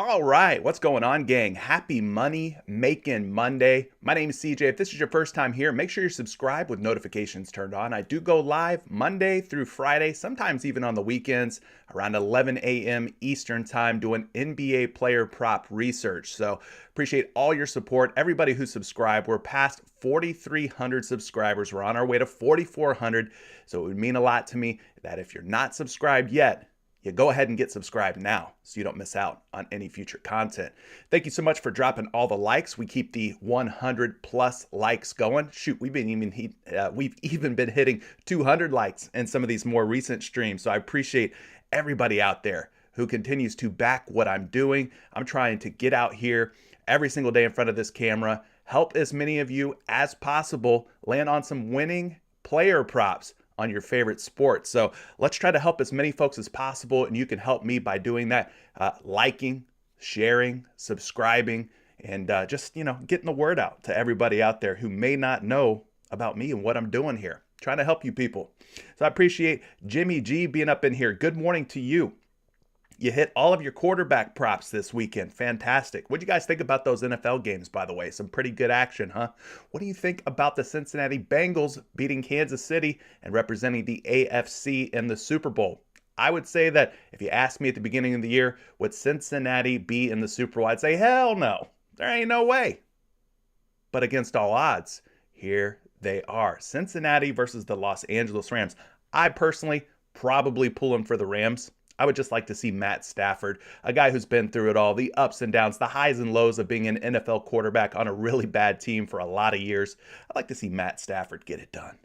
All right, what's going on, gang? Happy Money Making Monday. My name is CJ. If this is your first time here, make sure you're subscribed with notifications turned on. I do go live Monday through Friday, sometimes even on the weekends, around 11 a.m. Eastern time, doing NBA player prop research. So appreciate all your support. Everybody who subscribed, we're past 4,300 subscribers. We're on our way to 4,400. So it would mean a lot to me that if you're not subscribed yet, you go ahead and get subscribed now so you don't miss out on any future content. Thank you so much for dropping all the likes. We keep the 100 plus likes going. Shoot, we've even been hitting 200 likes in some of these more recent streams. So I appreciate everybody out there who continues to back what I'm doing. I'm trying to get out here every single day in front of this camera, help as many of you as possible land on some winning player props on your favorite sport. So let's try to help as many folks as possible, and you can help me by doing that, liking, sharing, subscribing, and just getting the word out to everybody out there who may not know about me and what I'm doing here. Trying to help you people. So I appreciate Jimmy G being up in here. Good morning to you. You hit all of your quarterback props this weekend. Fantastic. What do you guys think about those NFL games, by the way? Some pretty good action, huh? What do you think about the Cincinnati Bengals beating Kansas City and representing the AFC in the Super Bowl? I would say that if you asked me at the beginning of the year, would Cincinnati be in the Super Bowl? I'd say, hell no. There ain't no way. But against all odds, here they are. Cincinnati versus the Los Angeles Rams. I personally probably pull them for the Rams. I would just like to see Matt Stafford, a guy who's been through it all, the ups and downs, the highs and lows of being an NFL quarterback on a really bad team for a lot of years. I'd like to see Matt Stafford get it done.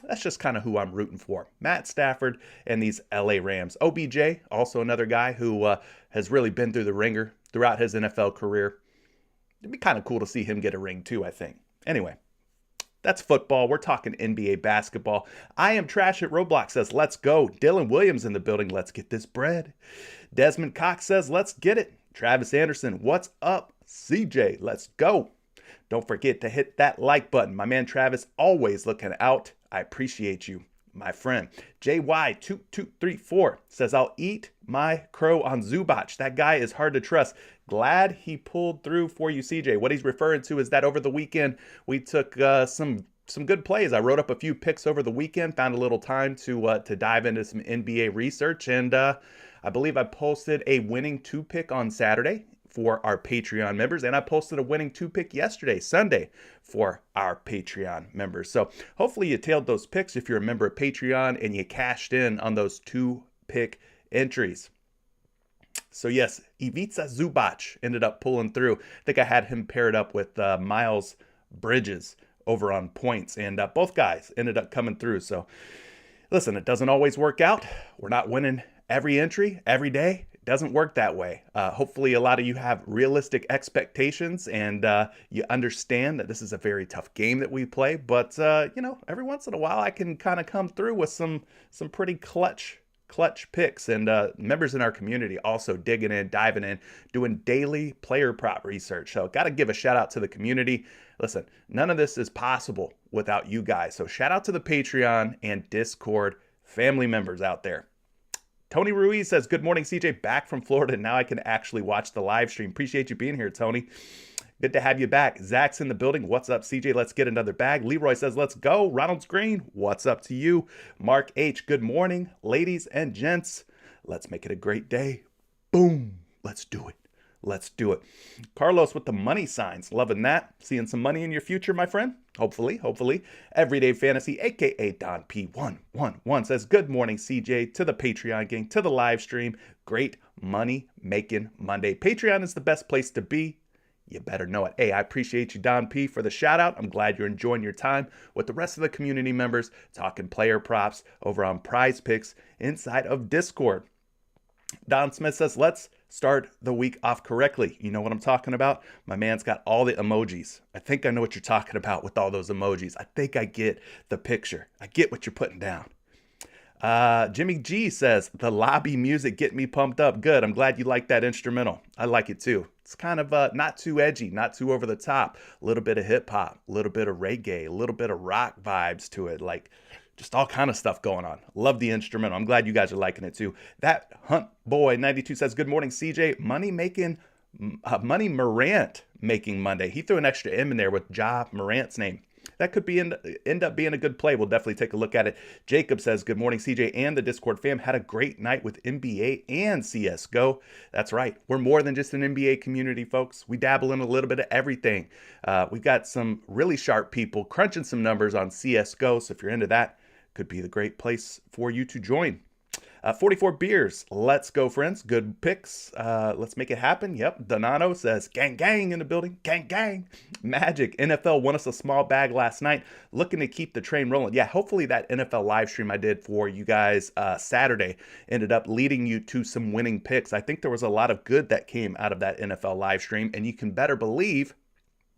That's just kind of who I'm rooting for. Matt Stafford and these LA Rams. OBJ, also another guy who has really been through the ringer throughout his NFL career. It'd be kind of cool to see him get a ring too, I think. Anyway. That's football. We're talking NBA basketball. I am Trash at Roblox says, let's go. Dylan Williams in the building. Let's get this bread. Desmond Cox says, let's get it. Travis Anderson, what's up? CJ, let's go. Don't forget to hit that like button. My man Travis, always looking out. I appreciate you, my friend. JY2234 says, I'll eat my crow on Zubac. That guy is hard to trust. Glad he pulled through for you, CJ. What he's referring to is that over the weekend, we took some good plays. I wrote up a few picks over the weekend, found a little time to dive into some NBA research, and I believe I posted a winning 2-pick on Saturday for our Patreon members, and I posted a winning 2-pick yesterday, Sunday, for our Patreon members. So hopefully you tailed those picks if you're a member of Patreon and you cashed in on those 2-pick entries. So yes, Ivica Zubac ended up pulling through. I think I had him paired up with Miles Bridges over on points, and both guys ended up coming through. So listen, it doesn't always work out. We're not winning every entry every day. It doesn't work that way. Hopefully a lot of you have realistic expectations and you understand that this is a very tough game that we play. But every once in a while I can kind of come through with some pretty clutch picks, and members in our community also digging in, diving in, doing daily player prop research. So got to give a shout out to the community. Listen, none of this is possible without you guys. So shout out to the Patreon and Discord family members out there. Tony Ruiz says, good morning, CJ, back from Florida. Now I can actually watch the live stream. Appreciate you being here, Tony. Good to have you back. Zach's in the building. What's up, CJ? Let's get another bag. Leroy says, let's go. Ronald's Green, what's up to you? Mark H, good morning. Ladies and gents, let's make it a great day. Boom. Let's do it. Let's do it. Carlos with the money signs. Loving that. Seeing some money in your future, my friend. Hopefully. Everyday Fantasy, a.k.a. Don P111 says, good morning, CJ, to the Patreon gang, to the live stream. Great money making Monday. Patreon is the best place to be. You better know it. Hey, I appreciate you, Don P, for the shout out. I'm glad you're enjoying your time with the rest of the community members talking player props over on PrizePicks inside of Discord. Don Smith says, let's start the week off correctly. You know what I'm talking about? My man's got all the emojis. I think I know what you're talking about with all those emojis. I think I get the picture. I get what you're putting down. Jimmy G says, the lobby music get me pumped up. Good. I'm glad you like that instrumental. I like it too. It's kind of not too edgy, not too over the top. A little bit of hip hop, a little bit of reggae, a little bit of rock vibes to it. Like Just all kind of stuff going on. Love the instrumental. I'm glad you guys are liking it too. That Hunt Boy 92 says, good morning, CJ. Money Morant making Monday. He threw an extra M in there with Ja Morant's name. That could end up being a good play. We'll definitely take a look at it. Jacob says, good morning, CJ and the Discord fam. Had a great night with NBA and CSGO. That's right. We're more than just an NBA community, folks. We dabble in a little bit of everything. We've got some really sharp people crunching some numbers on CSGO. So if you're into that, could be the great place for you to join. 44 beers. Let's go, friends. Good picks. Let's make it happen. Yep. Donato says, gang, gang in the building. Gang, gang. Magic. NFL won us a small bag last night. Looking to keep the train rolling. Yeah, hopefully that NFL live stream I did for you guys Saturday ended up leading you to some winning picks. I think there was a lot of good that came out of that NFL live stream, and you can better believe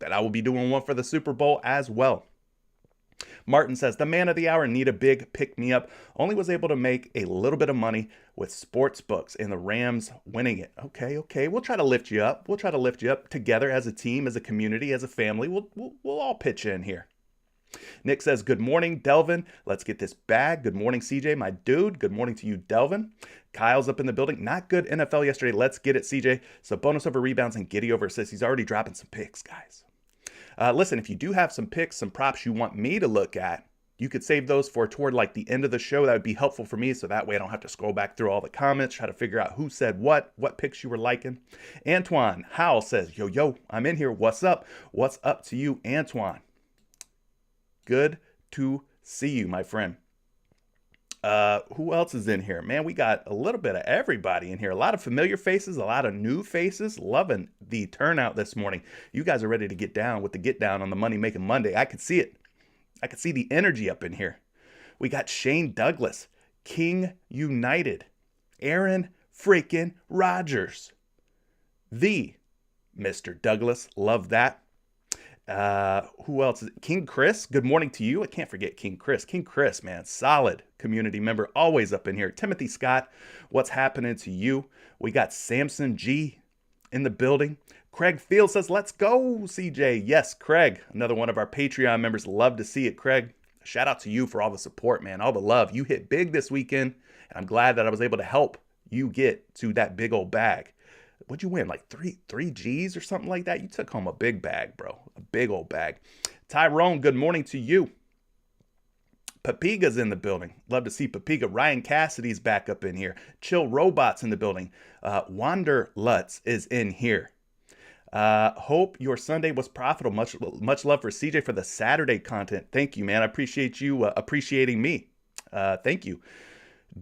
that I will be doing one for the Super Bowl as well. Martin says, the man of the hour, need a big pick-me-up. Only was able to make a little bit of money with sports books and the Rams winning it. Okay. We'll try to lift you up. We'll try to lift you up together as a team, as a community, as a family. We'll all pitch in here. Nick says, good morning, Delvin. Let's get this bag. Good morning, CJ, my dude. Good morning to you, Delvin. Kyle's up in the building. Not good NFL yesterday. Let's get it, CJ. So bonus over rebounds and Giddy over assists. He's already dropping some picks, guys. Listen, if you do have some picks, some props you want me to look at, you could save those for toward like the end of the show. That would be helpful for me, so that way I don't have to scroll back through all the comments, try to figure out who said what picks you were liking. Antoine Howell says, yo, I'm in here. What's up? What's up to you, Antoine? Good to see you, my friend. Who else is in here? Man, we got a little bit of everybody in here. A lot of familiar faces, a lot of new faces. Loving the turnout this morning. You guys are ready to get down with the get down on the Money Making Monday. I could see it. I could see the energy up in here. We got Shane Douglas, King United, Aaron freaking Rodgers, the Mr. Douglas. Love that. Who else is it? King Chris, good morning to you. I can't forget King Chris. King Chris, man, solid community member, always up in here. Timothy Scott, what's happening to you? We got Samson G in the building. Craig Field says, let's go, CJ. Yes, Craig, another one of our Patreon members. Love to see it, Craig. Shout out to you for all the support, man, all the love. You hit big this weekend, and I'm glad that I was able to help you get to that big old bag. What'd you win? Like three G's or something like that? You took home a big bag, bro. A big old bag. Tyrone, good morning to you. Papiga's in the building. Love to see Papiga. Ryan Cassidy's back up in here. Chill Robots in the building. Wander Lutz is in here. Hope your Sunday was profitable. Much love for CJ for the Saturday content. Thank you, man. I appreciate you appreciating me. Thank you.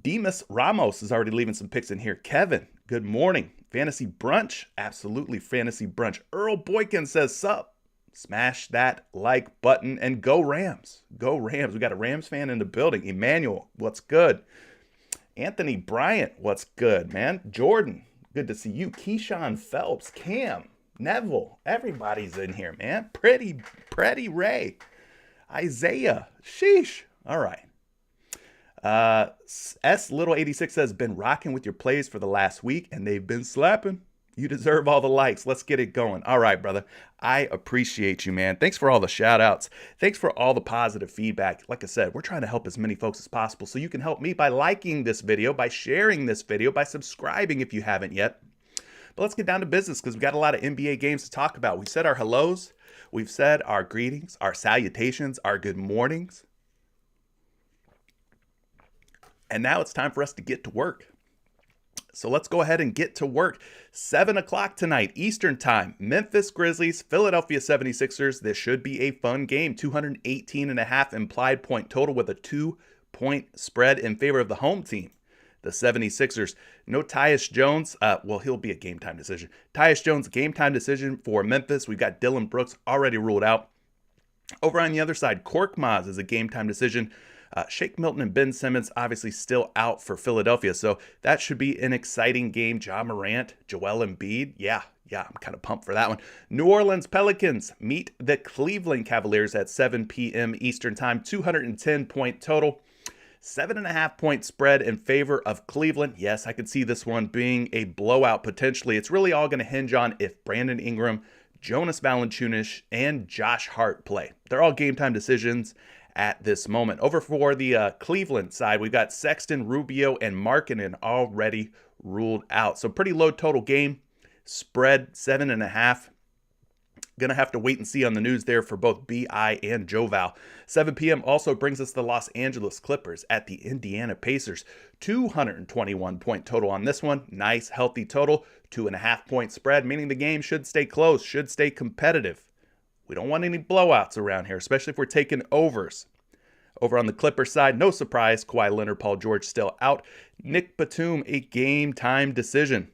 Demas Ramos is already leaving some picks in here. Kevin, good morning. Fantasy Brunch, absolutely Fantasy Brunch. Earl Boykin says, sup? Smash that like button and go Rams. Go Rams. We got a Rams fan in the building. Emmanuel, what's good? Anthony Bryant, what's good, man? Jordan, good to see you. Keyshawn Phelps, Cam, Neville, everybody's in here, man. Pretty Ray. Isaiah, sheesh. All right. S Little 86 says, been rocking with your plays for the last week and they've been slapping. You deserve all the likes. Let's get it going. All right, brother. I appreciate you, man. Thanks for all the shout outs. Thanks for all the positive feedback. Like I said, we're trying to help as many folks as possible. So you can help me by liking this video, by sharing this video, by subscribing if you haven't yet. But let's get down to business because we got a lot of NBA games to talk about. We've said our hellos. We've said our greetings, our salutations, our good mornings. And now it's time for us to get to work. So let's go ahead and get to work. 7 o'clock tonight, Eastern time. Memphis Grizzlies, Philadelphia 76ers. This should be a fun game. 218.5 implied point total with a 2-point spread in favor of the home team, the 76ers. No Tyus Jones. Well, he'll be a game time decision. Tyus Jones, game time decision for Memphis. We've got Dylan Brooks already ruled out. Over on the other side, Korkmaz is a game time decision. Shake Milton and Ben Simmons obviously still out for Philadelphia, so that should be an exciting game. Ja Morant, Joel Embiid, yeah, I'm kind of pumped for that one. New Orleans Pelicans meet the Cleveland Cavaliers at 7 p.m. Eastern time. 210-point total, 7.5-point spread in favor of Cleveland. Yes, I could see this one being a blowout potentially. It's really all going to hinge on if Brandon Ingram, Jonas Valanciunas, and Josh Hart play. They're all game time decisions at this moment. Over for the Cleveland side, we've got Sexton, Rubio, and Markkanen already ruled out. So pretty low total game. Spread 7.5. Gonna have to wait and see on the news there for both BI and Joval. 7 p.m. also brings us the Los Angeles Clippers at the Indiana Pacers. 221 point total on this one. Nice, healthy total. 2.5 point spread, meaning the game should stay close, should stay competitive. We don't want any blowouts around here, especially if we're taking overs. Over on the Clippers side, no surprise, Kawhi Leonard, Paul George still out. Nick Batum, a game time decision.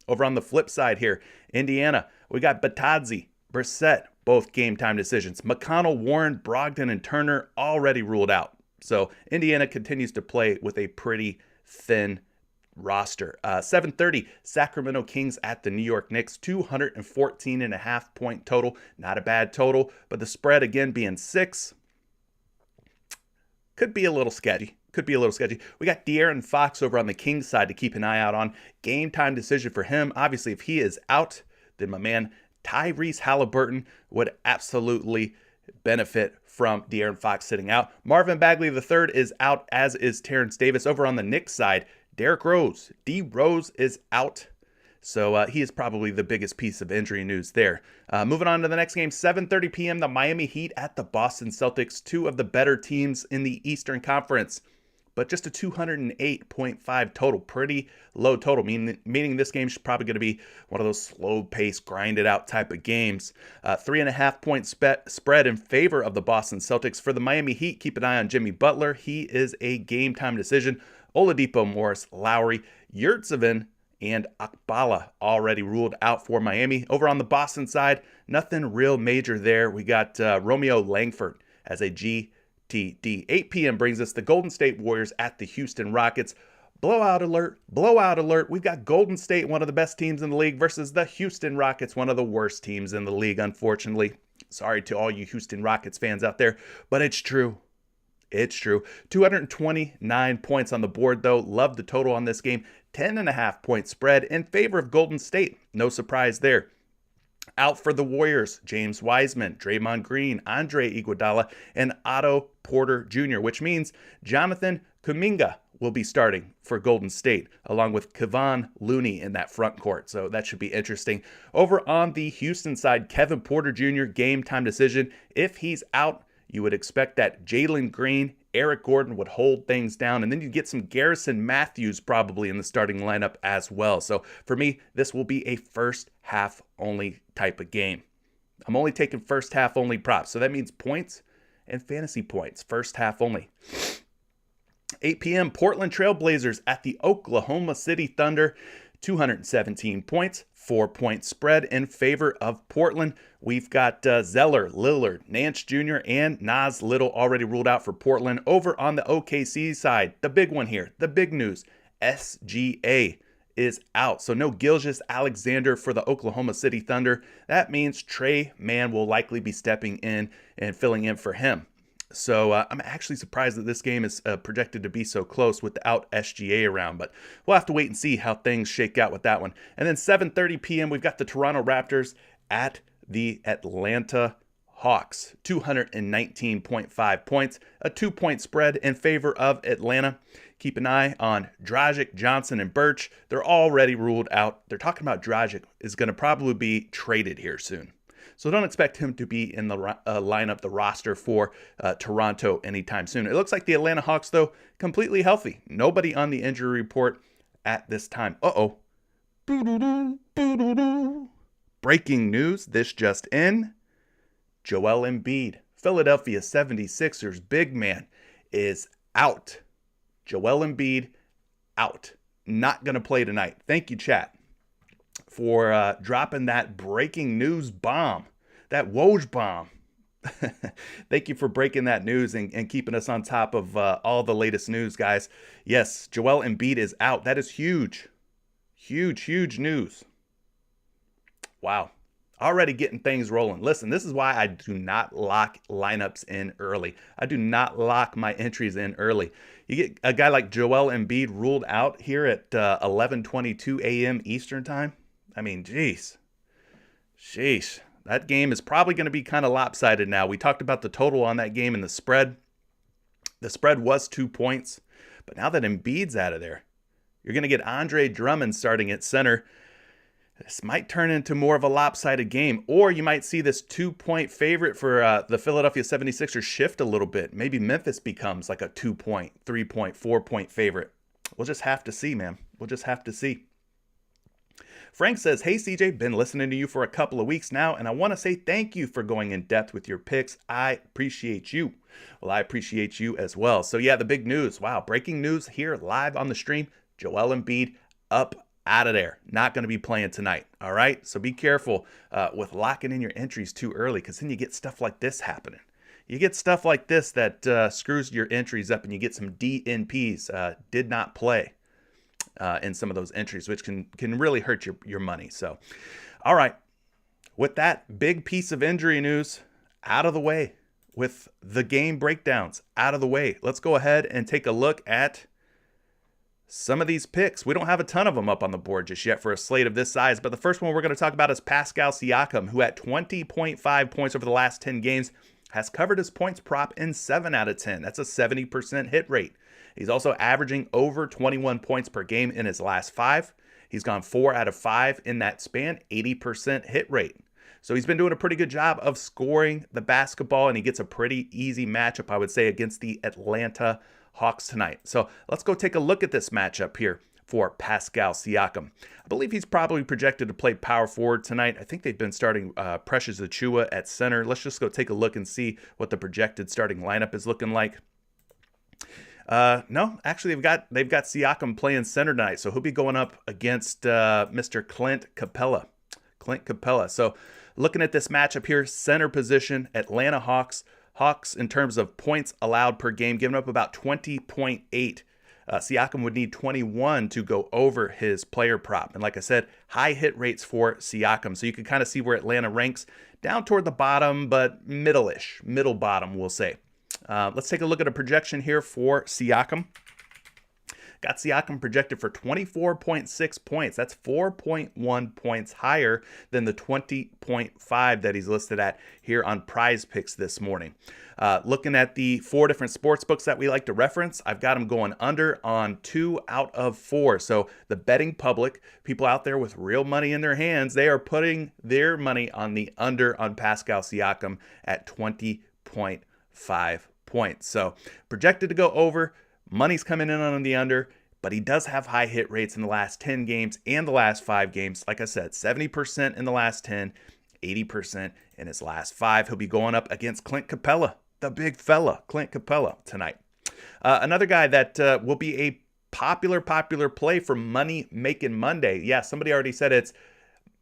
Over on the flip side here, Indiana, we got Batadze, Brissett, both game time decisions. McConnell, Warren, Brogdon, and Turner already ruled out. So Indiana continues to play with a pretty thin roster. 7:30, Sacramento Kings at the New York Knicks. 214.5 point total. Not a bad total, but the spread again being 6. Could be a little sketchy. We got De'Aaron Fox over on the Kings side to keep an eye out on. Game time decision for him. Obviously, if he is out, then my man Tyrese Halliburton would absolutely benefit from De'Aaron Fox sitting out. Marvin Bagley III is out, as is Terrence Davis. Over on the Knicks side, Derrick Rose. D. Rose is out. So he is probably the biggest piece of injury news there. Moving on to the next game, 7:30 p.m., the Miami Heat at the Boston Celtics, two of the better teams in the Eastern Conference. But just a 208.5 total, pretty low total, meaning this game is probably going to be one of those slow-paced, grinded-out type of games. 3.5 point spread in favor of the Boston Celtics. For the Miami Heat, keep an eye on Jimmy Butler. He is a game-time decision. Oladipo, Morris, Lowry, Yurtseven, and Akbala already ruled out for Miami. Over on the Boston side, nothing real major there. We got Romeo Langford as a GTD. 8 p.m. brings us the Golden State Warriors at the Houston Rockets. Blowout alert, blowout alert. We've got Golden State, one of the best teams in the league, versus the Houston Rockets, one of the worst teams in the league, unfortunately. Sorry to all you Houston Rockets fans out there, but it's true. It's true. 229 points on the board, though. Love the total on this game. 10.5 point spread in favor of Golden State. No surprise there. Out for the Warriors, James Wiseman, Draymond Green, Andre Iguodala, and Otto Porter Jr., which means Jonathan Kuminga will be starting for Golden State, along with Kevon Looney in that front court. So that should be interesting. Over on the Houston side, Kevin Porter Jr., game time decision. If he's out, you would expect that Jalen Green, Eric Gordon would hold things down, and then you get some Garrison Matthews probably in the starting lineup as well. So for me, this will be a first half only type of game. I'm only taking first half only props. So that means points and fantasy points, first half only. 8 p.m., Portland Trailblazers at the Oklahoma City Thunder. 217 points, 4-point spread in favor of Portland. We've got Zeller, Lillard, Nance Jr., and Nas Little already ruled out for Portland. Over on the OKC side, the big one here, the big news, SGA is out. So no Gilgeous Alexander for the Oklahoma City Thunder. That means Trey Mann will likely be stepping in and filling in for him. So I'm actually surprised that this game is projected to be so close without SGA around, but we'll have to wait and see how things shake out with that one. And then 7:30 p.m., we've got the Toronto Raptors at the Atlanta Hawks. 219.5 points, a 2-point spread in favor of Atlanta. Keep an eye on Dragic, Johnson, and Birch. They're already ruled out. They're talking about Dragic is going to probably be traded here soon. So don't expect him to be in the lineup, the roster for Toronto anytime soon. It looks like the Atlanta Hawks, though, completely healthy. Nobody on the injury report at this time. Uh-oh. Breaking news, this just in. Joel Embiid, Philadelphia 76ers big man, is out. Joel Embiid out. Not going to play tonight. Thank you, chat, for dropping that breaking news bomb, that Woj bomb. Thank you for breaking that news and keeping us on top of all the latest news, guys. Yes, Joel Embiid is out. That is huge. Huge, huge news. Wow. Already getting things rolling. Listen, this is why I do not lock lineups in early. I do not lock my entries in early. You get a guy like Joel Embiid ruled out here at 11:22 a.m. Eastern time. I mean, sheesh. that game is probably going to be kind of lopsided now. We talked about the total on that game and the spread. The spread was 2 points, but now that Embiid's out of there, you're going to get Andre Drummond starting at center. This might turn into more of a lopsided game, or you might see this 2-point favorite for the Philadelphia 76ers shift a little bit. Maybe Memphis becomes like a 2-point, 3-point, 4-point favorite. We'll just have to see, man. We'll just have to see. Frank says, hey, CJ, been listening to you for a couple of weeks now, and I want to say thank you for going in depth with your picks. I appreciate you. Well, I appreciate you as well. So, yeah, the big news. Wow, breaking news here live on the stream. Joel Embiid up out of there. Not going to be playing tonight. All right. So be careful with locking in your entries too early, because then you get stuff like this happening. You get stuff like this that screws your entries up, and you get some DNPs, did not play in some of those entries, which can really hurt your money. So, all right. With that big piece of injury news out of the way, with the game breakdowns out of the way, let's go ahead and take a look at some of these picks. We don't have a ton of them up on the board just yet for a slate of this size, but the first one we're going to talk about is Pascal Siakam, who at 20.5 points over the last 10 games has covered his points prop in 7 out of 10. That's a 70% hit rate. He's also averaging over 21 points per game in his last 5. He's gone 4 out of 5 in that span, 80% hit rate. So he's been doing a pretty good job of scoring the basketball, and he gets a pretty easy matchup, I would say, against the Atlanta Hawks tonight. So let's go take a look at this matchup here for Pascal Siakam. I believe he's probably projected to play power forward tonight. I think they've been starting Precious Achiuwa at center. Let's just go take a look and see what the projected starting lineup is looking like. No, actually they've got Siakam playing center tonight, so he'll be going up against Mr. Clint Capella. So looking at this matchup here, center position, Atlanta Hawks. Hawks, in terms of points allowed per game, giving up about 20.8. Siakam would need 21 to go over his player prop. And like I said, high hit rates for Siakam. So you can kind of see where Atlanta ranks, down toward the bottom, but middle-ish, middle bottom, we'll say. Let's take a look at a projection here for Siakam. Got Siakam projected for 24.6 points. That's 4.1 points higher than the 20.5 that he's listed at here on PrizePicks this morning. Looking at the 4 different sports books that we like to reference, I've got him going under on 2 out of 4. So the betting public, people out there with real money in their hands, they are putting their money on the under on Pascal Siakam at 20.5 points. So projected to go over. Money's coming in on the under, but he does have high hit rates in the last 10 games and the last 5 games. Like I said, 70% in the last 10, 80% in his last 5. He'll be going up against Clint Capella, the big fella, Clint Capella, tonight. Another guy that will be a popular play for Money Making Monday. Yeah, somebody already said it's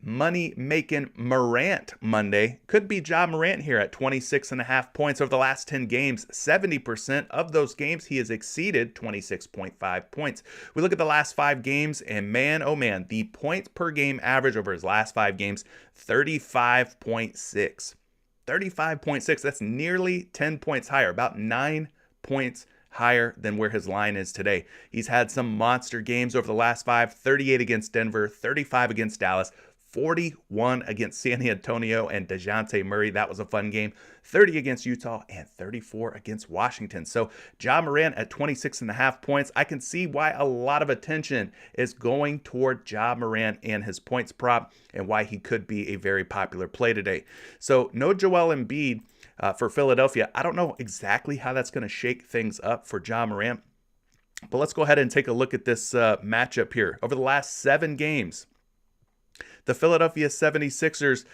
Money Making Morant Monday. Could be Ja Morant here at 26.5 points over the last 10 games. 70% of those games he has exceeded 26.5 points. We look at the last 5 games, and man, oh man, the points per game average over his last 5 games, 35.6. 35.6, that's nearly 10 points higher, about 9 points higher than where his line is today. He's had some monster games over the last 5, 38 against Denver, 35 against Dallas, 41 against San Antonio and DeJounte Murray. That was a fun game. 30 against Utah and 34 against Washington. So Ja Morant at 26.5 points. I can see why a lot of attention is going toward Ja Morant and his points prop, and why he could be a very popular play today. So no Joel Embiid for Philadelphia. I don't know exactly how that's going to shake things up for Ja Morant, but let's go ahead and take a look at this matchup here. Over the last 7 games, the Philadelphia 76ers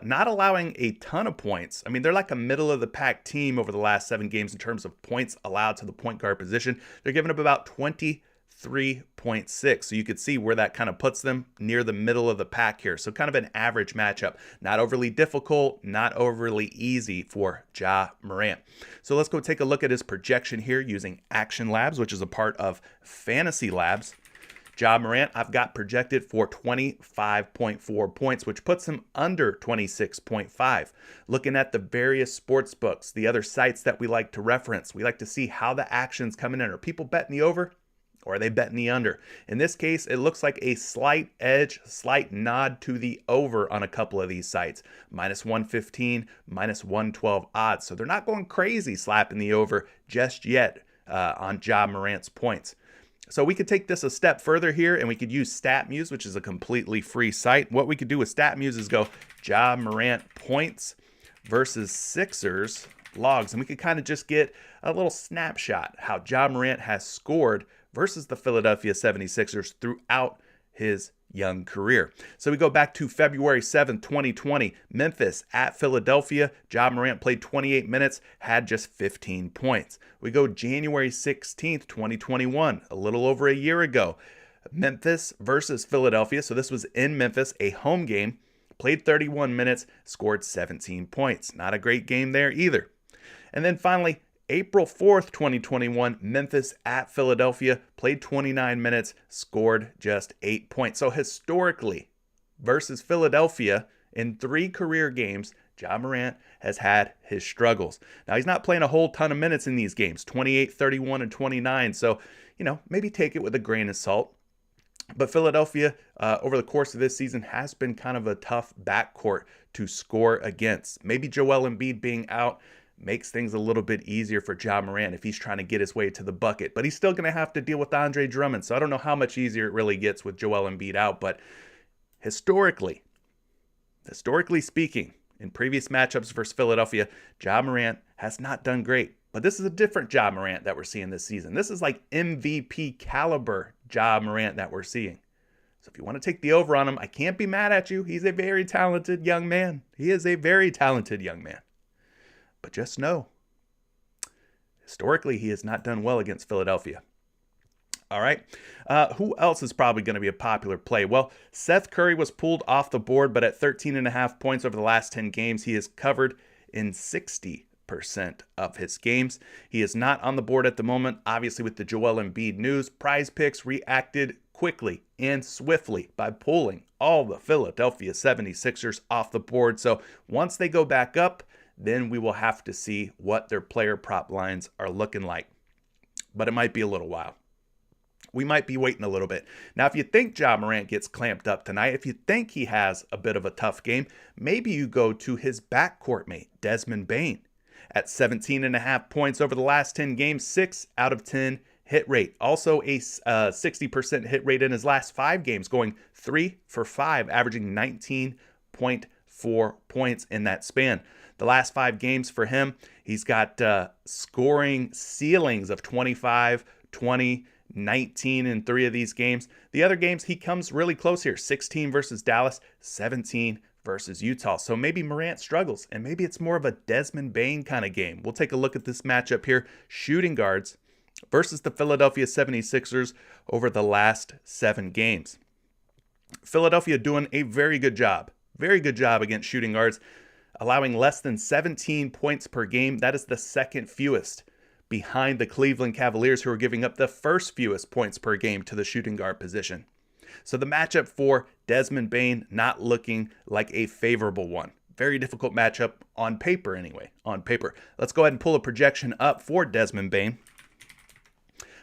not allowing a ton of points. I mean, they're like a middle-of-the-pack team over the last 7 games in terms of points allowed to the point guard position. They're giving up about 23.6. So you could see where that kind of puts them near the middle of the pack here. So kind of an average matchup. Not overly difficult, not overly easy for Ja Morant. So let's go take a look at his projection here using Action Labs, which is a part of Fantasy Labs. Ja Morant, I've got projected for 25.4 points, which puts him under 26.5. Looking at the various sports books, the other sites that we like to reference, we like to see how the action's coming in. Are people betting the over? or are they betting the under? In this case, it looks like a slight edge, slight nod to the over on a couple of these sites. Minus 115, minus 112 odds. So they're not going crazy slapping the over just yet on Ja Morant's points. So we could take this a step further here, and we could use StatMuse, which is a completely free site. What we could do with StatMuse is go Ja Morant points versus Sixers logs, and we could kind of just get a little snapshot how Ja Morant has scored versus the Philadelphia 76ers throughout his young career. So we go back to February 7th, 2020, Memphis at Philadelphia. Ja Morant played 28 minutes, had just 15 points. We go January 16th, 2021, a little over a year ago. Memphis versus Philadelphia. So this was in Memphis, a home game. Played 31 minutes, scored 17 points. Not a great game there either. And then finally, April 4th, 2021, Memphis at Philadelphia, played 29 minutes, scored just 8 points. So historically, versus Philadelphia, in 3 career games, Ja Morant has had his struggles. Now, he's not playing a whole ton of minutes in these games, 28, 31, and 29. So, maybe take it with a grain of salt. But Philadelphia, over the course of this season, has been kind of a tough backcourt to score against. Maybe Joel Embiid being out makes things a little bit easier for Ja Morant if he's trying to get his way to the bucket. But he's still going to have to deal with Andre Drummond. So I don't know how much easier it really gets with Joel Embiid out. But historically speaking, in previous matchups versus Philadelphia, Ja Morant has not done great. But this is a different Ja Morant that we're seeing this season. This is like MVP caliber Ja Morant that we're seeing. So if you want to take the over on him, I can't be mad at you. He's a very talented young man. He is a very talented young man. But just know, historically, he has not done well against Philadelphia. All right. Who else is probably going to be a popular play? Well, Seth Curry was pulled off the board, but at 13.5 points over the last 10 games, he is covered in 60% of his games. He is not on the board at the moment. Obviously, with the Joel Embiid news, PrizePicks reacted quickly and swiftly by pulling all the Philadelphia 76ers off the board. So once they go back up, then we will have to see what their player prop lines are looking like. But it might be a little while. We might be waiting a little bit. Now, if you think Ja Morant gets clamped up tonight, if you think he has a bit of a tough game, maybe you go to his backcourt mate, Desmond Bane. At 17.5 points over the last 10 games, 6 out of 10 hit rate. Also a 60% hit rate in his last 5 games, going 3 for 5, averaging 19.4 points in that span. The last 5 games for him, he's got scoring ceilings of 25, 20, 19 in 3 of these games. The other games, he comes really close here. 16 versus Dallas, 17 versus Utah. So maybe Morant struggles, and maybe it's more of a Desmond Bane kind of game. We'll take a look at this matchup here. Shooting guards versus the Philadelphia 76ers over the last 7 games. Philadelphia doing a very good job against shooting guards, allowing less than 17 points per game. That is the second fewest behind the Cleveland Cavaliers, who are giving up the first fewest points per game to the shooting guard position. So the matchup for Desmond Bane not looking like a favorable one. Very difficult matchup on paper anyway, on paper. Let's go ahead and pull a projection up for Desmond Bane.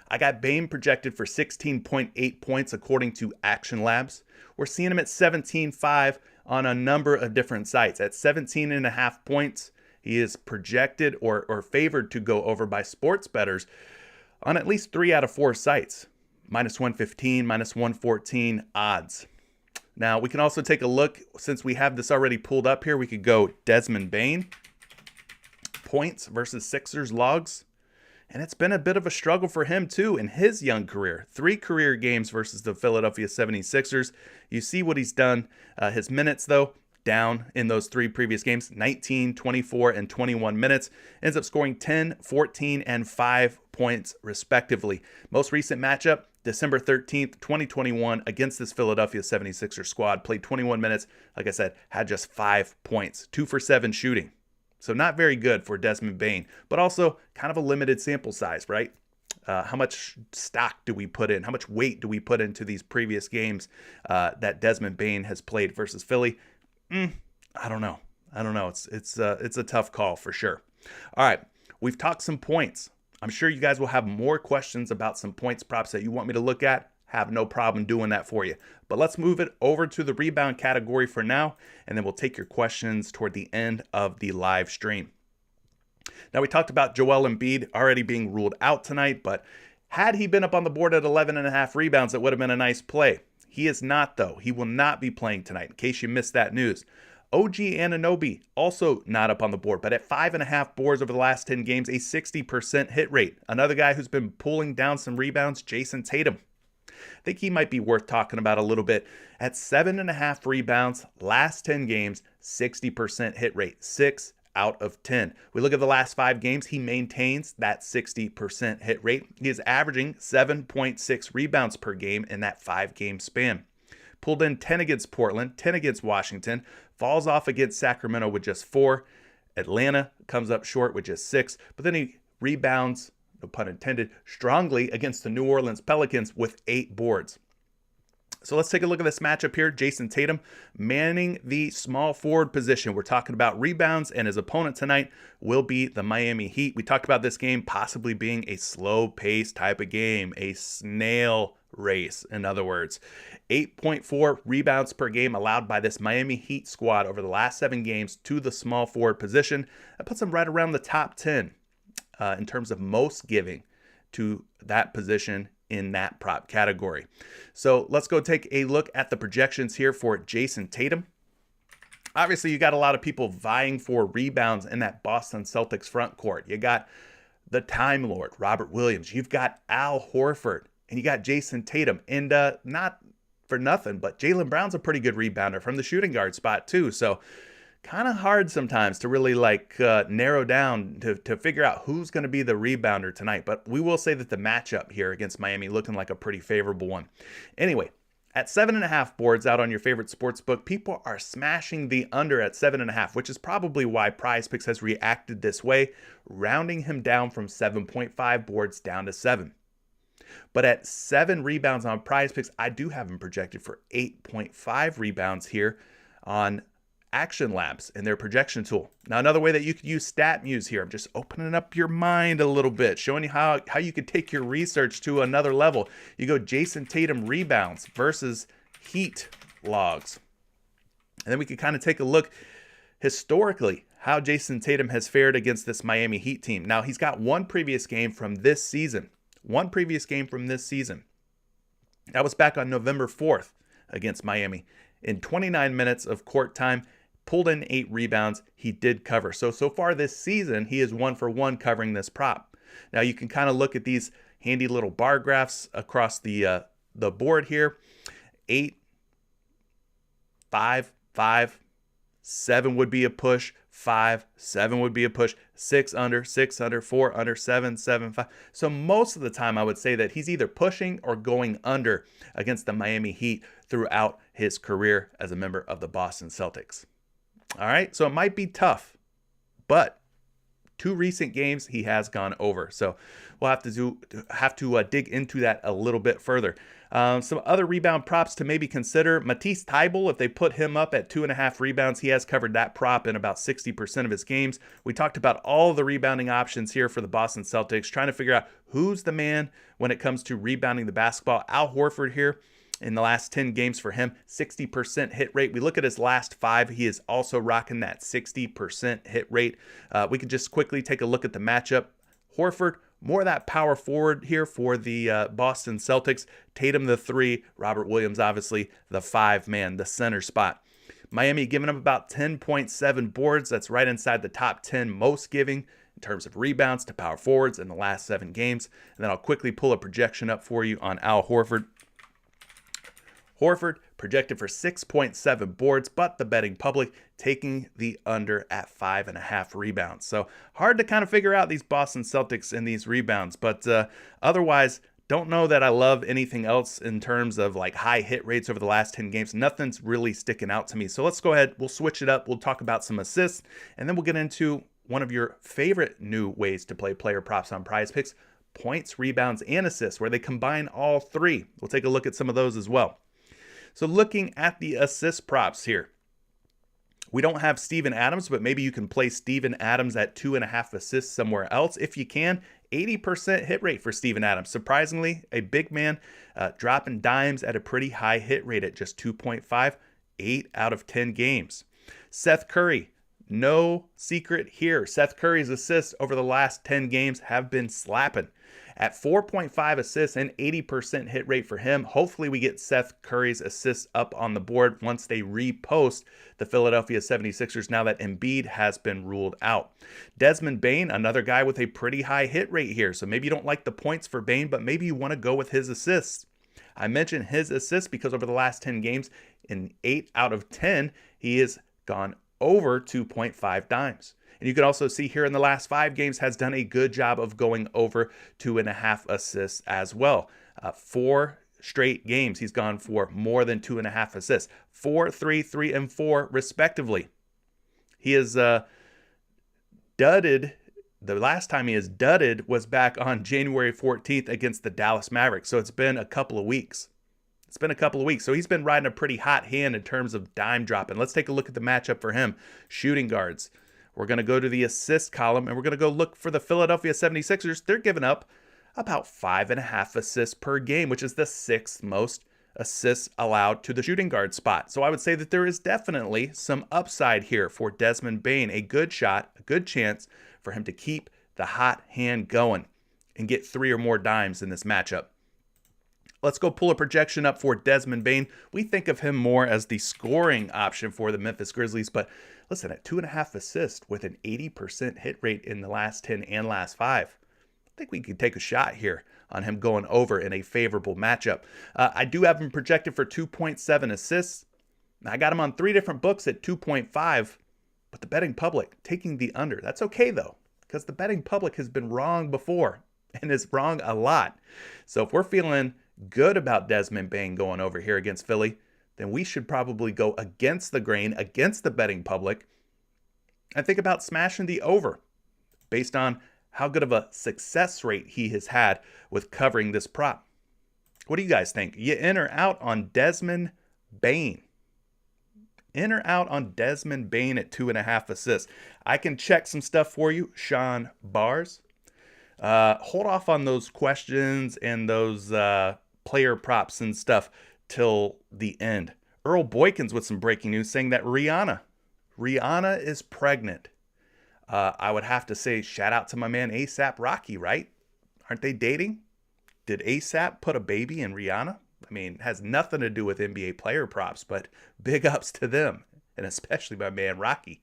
I got Bane projected for 16.8 points according to Action Labs. We're seeing him at 17.5 on a number of different sites. At 17.5 points, he is projected or favored to go over by sports bettors on at least 3 out of 4 sites. Minus 115, minus 114 odds. Now, we can also take a look, since we have this already pulled up here, we could go Desmond Bane, points versus Sixers logs. And it's been a bit of a struggle for him, too, in his young career. 3 career games versus the Philadelphia 76ers. You see what he's done. His minutes, though, down in those 3 previous games. 19, 24, and 21 minutes. Ends up scoring 10, 14, and 5 points, respectively. Most recent matchup, December 13th, 2021, against this Philadelphia 76ers squad. Played 21 minutes. Like I said, had just 5 points. 2 for 7 shooting. So not very good for Desmond Bane, but also kind of a limited sample size, right? How much stock do we put in? How much weight do we put into these previous games that Desmond Bane has played versus Philly? I don't know. It's a tough call for sure. All right, we've talked some points I'm sure you guys will have more questions about some points props that you want me to look at. Have no problem doing that for you. But let's move it over to the rebound category for now, and then we'll take your questions toward the end of the live stream. Now, we talked about Joel Embiid already being ruled out tonight, but had he been up on the board at 11.5 rebounds, it would have been a nice play. He is not, though. He will not be playing tonight, in case you missed that news. OG Anunoby, also not up on the board, but at 5.5 boards over the last 10 games, a 60% hit rate. Another guy who's been pulling down some rebounds, Jason Tatum. I think he might be worth talking about a little bit. At 7.5 rebounds, last 10 games, 60% hit rate, 6 out of 10. We look at the last 5 games, he maintains that 60% hit rate. He is averaging 7.6 rebounds per game in that 5-game span. Pulled in 10 against Portland, 10 against Washington, falls off against Sacramento with just 4. Atlanta comes up short with just 6, but then he rebounds, no pun intended, strongly against the New Orleans Pelicans with 8 boards. So let's take a look at this matchup here. Jason Tatum manning the small forward position. We're talking about rebounds, and his opponent tonight will be the Miami Heat. We talked about this game possibly being a slow-paced type of game, a snail race, in other words. 8.4 rebounds per game allowed by this Miami Heat squad over the last 7 games to the small forward position. That puts them right around the top 10 in terms of most giving to that position in that prop category. So let's go take a look at the projections here for Jason Tatum. Obviously, you got a lot of people vying for rebounds in that Boston Celtics front court. You got the Time Lord, Robert Williams. You've got Al Horford, and you got Jason Tatum. And not for nothing, but Jaylen Brown's a pretty good rebounder from the shooting guard spot too. So kind of hard sometimes to really narrow down to figure out who's going to be the rebounder tonight. But we will say that the matchup here against Miami looking like a pretty favorable one. Anyway, at 7.5 boards out on your favorite sports book, people are smashing the under at 7.5, which is probably why PrizePicks has reacted this way, rounding him down from 7.5 boards down to 7. But at 7 rebounds on PrizePicks, I do have him projected for 8.5 rebounds here on Action Labs and their projection tool. Now, another way that you could use StatMuse here, I'm just opening up your mind a little bit, showing you how you could take your research to another level. You go Jason Tatum rebounds versus Heat logs. And then we could kind of take a look historically how Jason Tatum has fared against this Miami Heat team. Now, he's got one previous game from this season. That was back on November 4th against Miami. In 29 minutes of court time, pulled in 8 rebounds. He did cover. So far this season, he is 1 for 1 covering this prop. Now you can kind of look at these handy little bar graphs across the board here. 8, 5, 5, 7 would be a push. 5, 7 would be a push. 6 under, 6 under, 4 under, 7, 7, 5. So most of the time I would say that he's either pushing or going under against the Miami Heat throughout his career as a member of the Boston Celtics. All right, so it might be tough, but 2 recent games he has gone over. So we'll have to dig into that a little bit further. Some other rebound props to maybe consider. Matisse Thybulle, if they put him up at 2.5 rebounds, he has covered that prop in about 60% of his games. We talked about all the rebounding options here for the Boston Celtics, trying to figure out who's the man when it comes to rebounding the basketball. Al Horford here. In the last 10 games for him, 60% hit rate. We look at his last 5. He is also rocking that 60% hit rate. We could just quickly take a look at the matchup. Horford, more of that power forward here for the Boston Celtics. Tatum the 3. Robert Williams, obviously, the 5-man, the center spot. Miami giving up about 10.7 boards. That's right inside the top 10 most giving in terms of rebounds to power forwards in the last 7 games. And then I'll quickly pull a projection up for you on Al Horford. Horford projected for 6.7 boards, but the betting public taking the under at 5.5 rebounds. So hard to kind of figure out these Boston Celtics and these rebounds, but otherwise, don't know that I love anything else in terms of like high hit rates over the last 10 games. Nothing's really sticking out to me. So let's go ahead. We'll switch it up. We'll talk about some assists, and then we'll get into one of your favorite new ways to play player props on PrizePicks, points, rebounds, and assists, where they combine all 3. We'll take a look at some of those as well. So looking at the assist props here, we don't have Steven Adams, but maybe you can play Steven Adams at 2.5 assists somewhere else. If you can, 80% hit rate for Steven Adams. Surprisingly, a big man dropping dimes at a pretty high hit rate at just 2.5, 8 out of 10 games. Seth Curry, no secret here. Seth Curry's assists over the last 10 games have been slapping. At 4.5 assists and 80% hit rate for him. Hopefully we get Seth Curry's assists up on the board once they repost the Philadelphia 76ers now that Embiid has been ruled out. Desmond Bane, another guy with a pretty high hit rate here. So maybe you don't like the points for Bane, but maybe you want to go with his assists. I mentioned his assists because over the last 10 games, in 8 out of 10, he has gone over 2.5 dimes. And you can also see here in the last 5 games has done a good job of going over 2.5 assists as well. 4 straight games he's gone for more than 2.5 assists. 4, 3, 3, and 4 respectively. He has dudded. The last time he has dudded was back on January 14th against the Dallas Mavericks. So it's been a couple of weeks. So he's been riding a pretty hot hand in terms of dime dropping. Let's take a look at the matchup for him. Shooting guards. We're going to go to the assist column, and we're going to go look for the Philadelphia 76ers. They're giving up about 5.5 assists per game, which is the 6th most assists allowed to the shooting guard spot. So I would say that there is definitely some upside here for Desmond Bane. A good shot, a good chance for him to keep the hot hand going and get 3 or more dimes in this matchup. Let's go pull a projection up for Desmond Bane. We think of him more as the scoring option for the Memphis Grizzlies, but listen, at 2.5 assists with an 80% hit rate in the last 10 and last 5, I think we could take a shot here on him going over in a favorable matchup. I do have him projected for 2.7 assists. I got him on 3 different books at 2.5, but the betting public taking the under. That's okay though, because the betting public has been wrong before and is wrong a lot. So if we're feeling good about Desmond Bane going over here against Philly, then we should probably go against the grain, against the betting public, and think about smashing the over based on how good of a success rate he has had with covering this prop. What do you guys think? You in or out on Desmond Bane? In or out on Desmond Bane at 2.5 assists? I can check some stuff for you, Sean Bars. Hold off on those questions and those player props and stuff till the end. Earl Boykins with some breaking news saying that Rihanna is pregnant. I would have to say shout out to my man A$AP Rocky, right? Aren't they dating? Did A$AP put a baby in Rihanna? I mean, it has nothing to do with NBA player props, but big ups to them, and especially my man Rocky.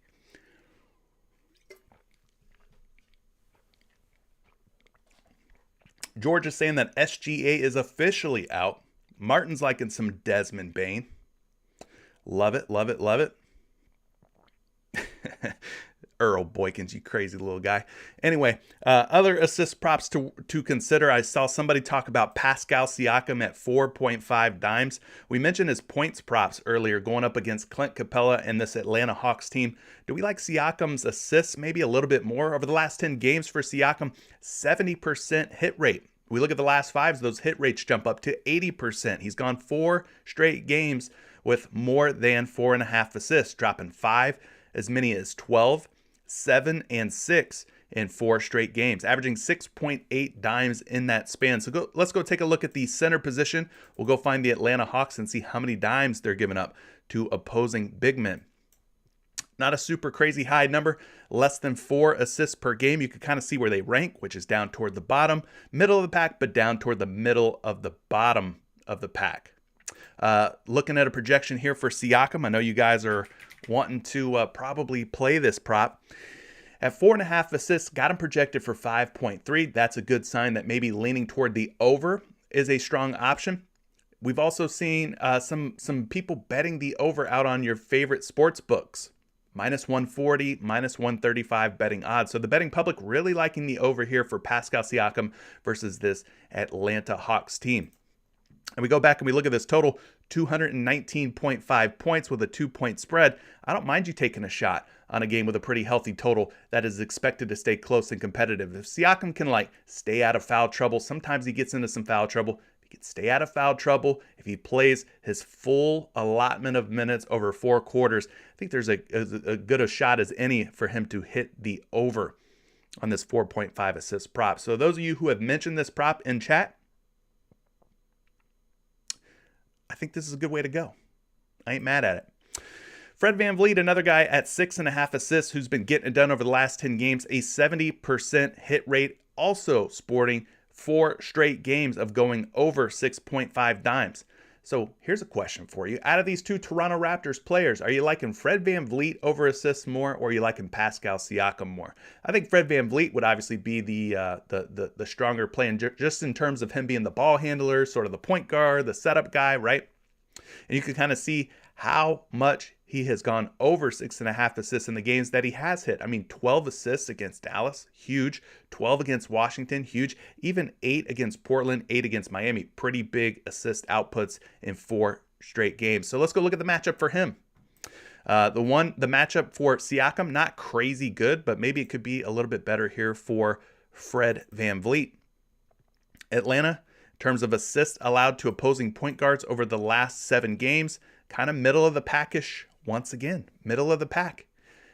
George is saying that SGA is officially out. Martin's liking some Desmond Bane. Love it, love it, love it. Earl Boykins, you crazy little guy. Anyway, other assist props to consider. I saw somebody talk about Pascal Siakam at 4.5 dimes. We mentioned his points props earlier going up against Clint Capella and this Atlanta Hawks team. Do we like Siakam's assists maybe a little bit more? Over the last 10 games for Siakam, 70% hit rate. We look at the last 5, those hit rates jump up to 80%. He's gone 4 straight games with more than 4.5 assists, dropping 5, as many as 12, 7, and 6 in 4 straight games, averaging 6.8 dimes in that span. So let's go take a look at the center position. We'll go find the Atlanta Hawks and see how many dimes they're giving up to opposing big men. Not a super crazy high number, less than 4 assists per game. You can kind of see where they rank, which is down toward the bottom, middle of the pack, but down toward the middle of the bottom of the pack. Looking at a projection here for Siakam. I know you guys are wanting to probably play this prop. At 4.5 assists, got him projected for 5.3. That's a good sign that maybe leaning toward the over is a strong option. We've also seen some people betting the over out on your favorite sports books. -140, -135 betting odds. So the betting public really liking the over here for Pascal Siakam versus this Atlanta Hawks team. And we go back and we look at this total, 219.5 points with a 2-point spread. I don't mind you taking a shot on a game with a pretty healthy total that is expected to stay close and competitive. If Siakam can stay out of foul trouble, sometimes he gets into some foul trouble. If he can stay out of foul trouble, if he plays his full allotment of minutes over 4 quarters, I think there's a good a shot as any for him to hit the over. on this 4.5 assist prop. So those of you who have mentioned this prop in chat, I think this is a good way to go. I ain't mad at it. Fred VanVleet, another guy at 6.5 assists who's been getting it done over the last 10 games, a 70% hit rate, also sporting 4 straight games of going over 6.5 dimes. So here's a question for you. Out of these two Toronto Raptors players, are you liking Fred VanVleet over assists more, or are you liking Pascal Siakam more? I think Fred VanVleet would obviously be the stronger play, just in terms of him being the ball handler, sort of the point guard, the setup guy, right? And you can kind of see how much he has gone over 6.5 assists in the games that he has hit. I mean, 12 assists against Dallas, huge. 12 against Washington, huge. Even 8 against Portland, 8 against Miami. Pretty big assist outputs in 4 straight games. So let's go look at the matchup for him. The matchup for Siakam, not crazy good, but maybe it could be a little bit better here for Fred VanVleet. Atlanta, in terms of assists allowed to opposing point guards over the last 7 games, kind of middle of the packish once again, middle of the pack,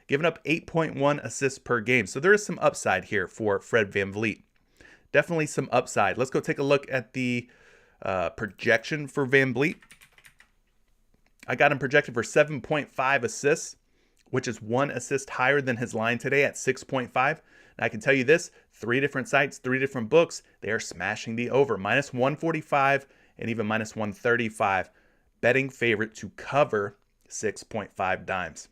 giving up 8.1 assists per game. So there is some upside here for Fred VanVleet. Definitely some upside. Let's go take a look at the projection for VanVleet. I got him projected for 7.5 assists, which is 1 assist higher than his line today at 6.5. And I can tell you this, 3 different sites, 3 different books, they are smashing the over. Minus 145 and even minus 135. Betting favorite to cover 6.5 dimes.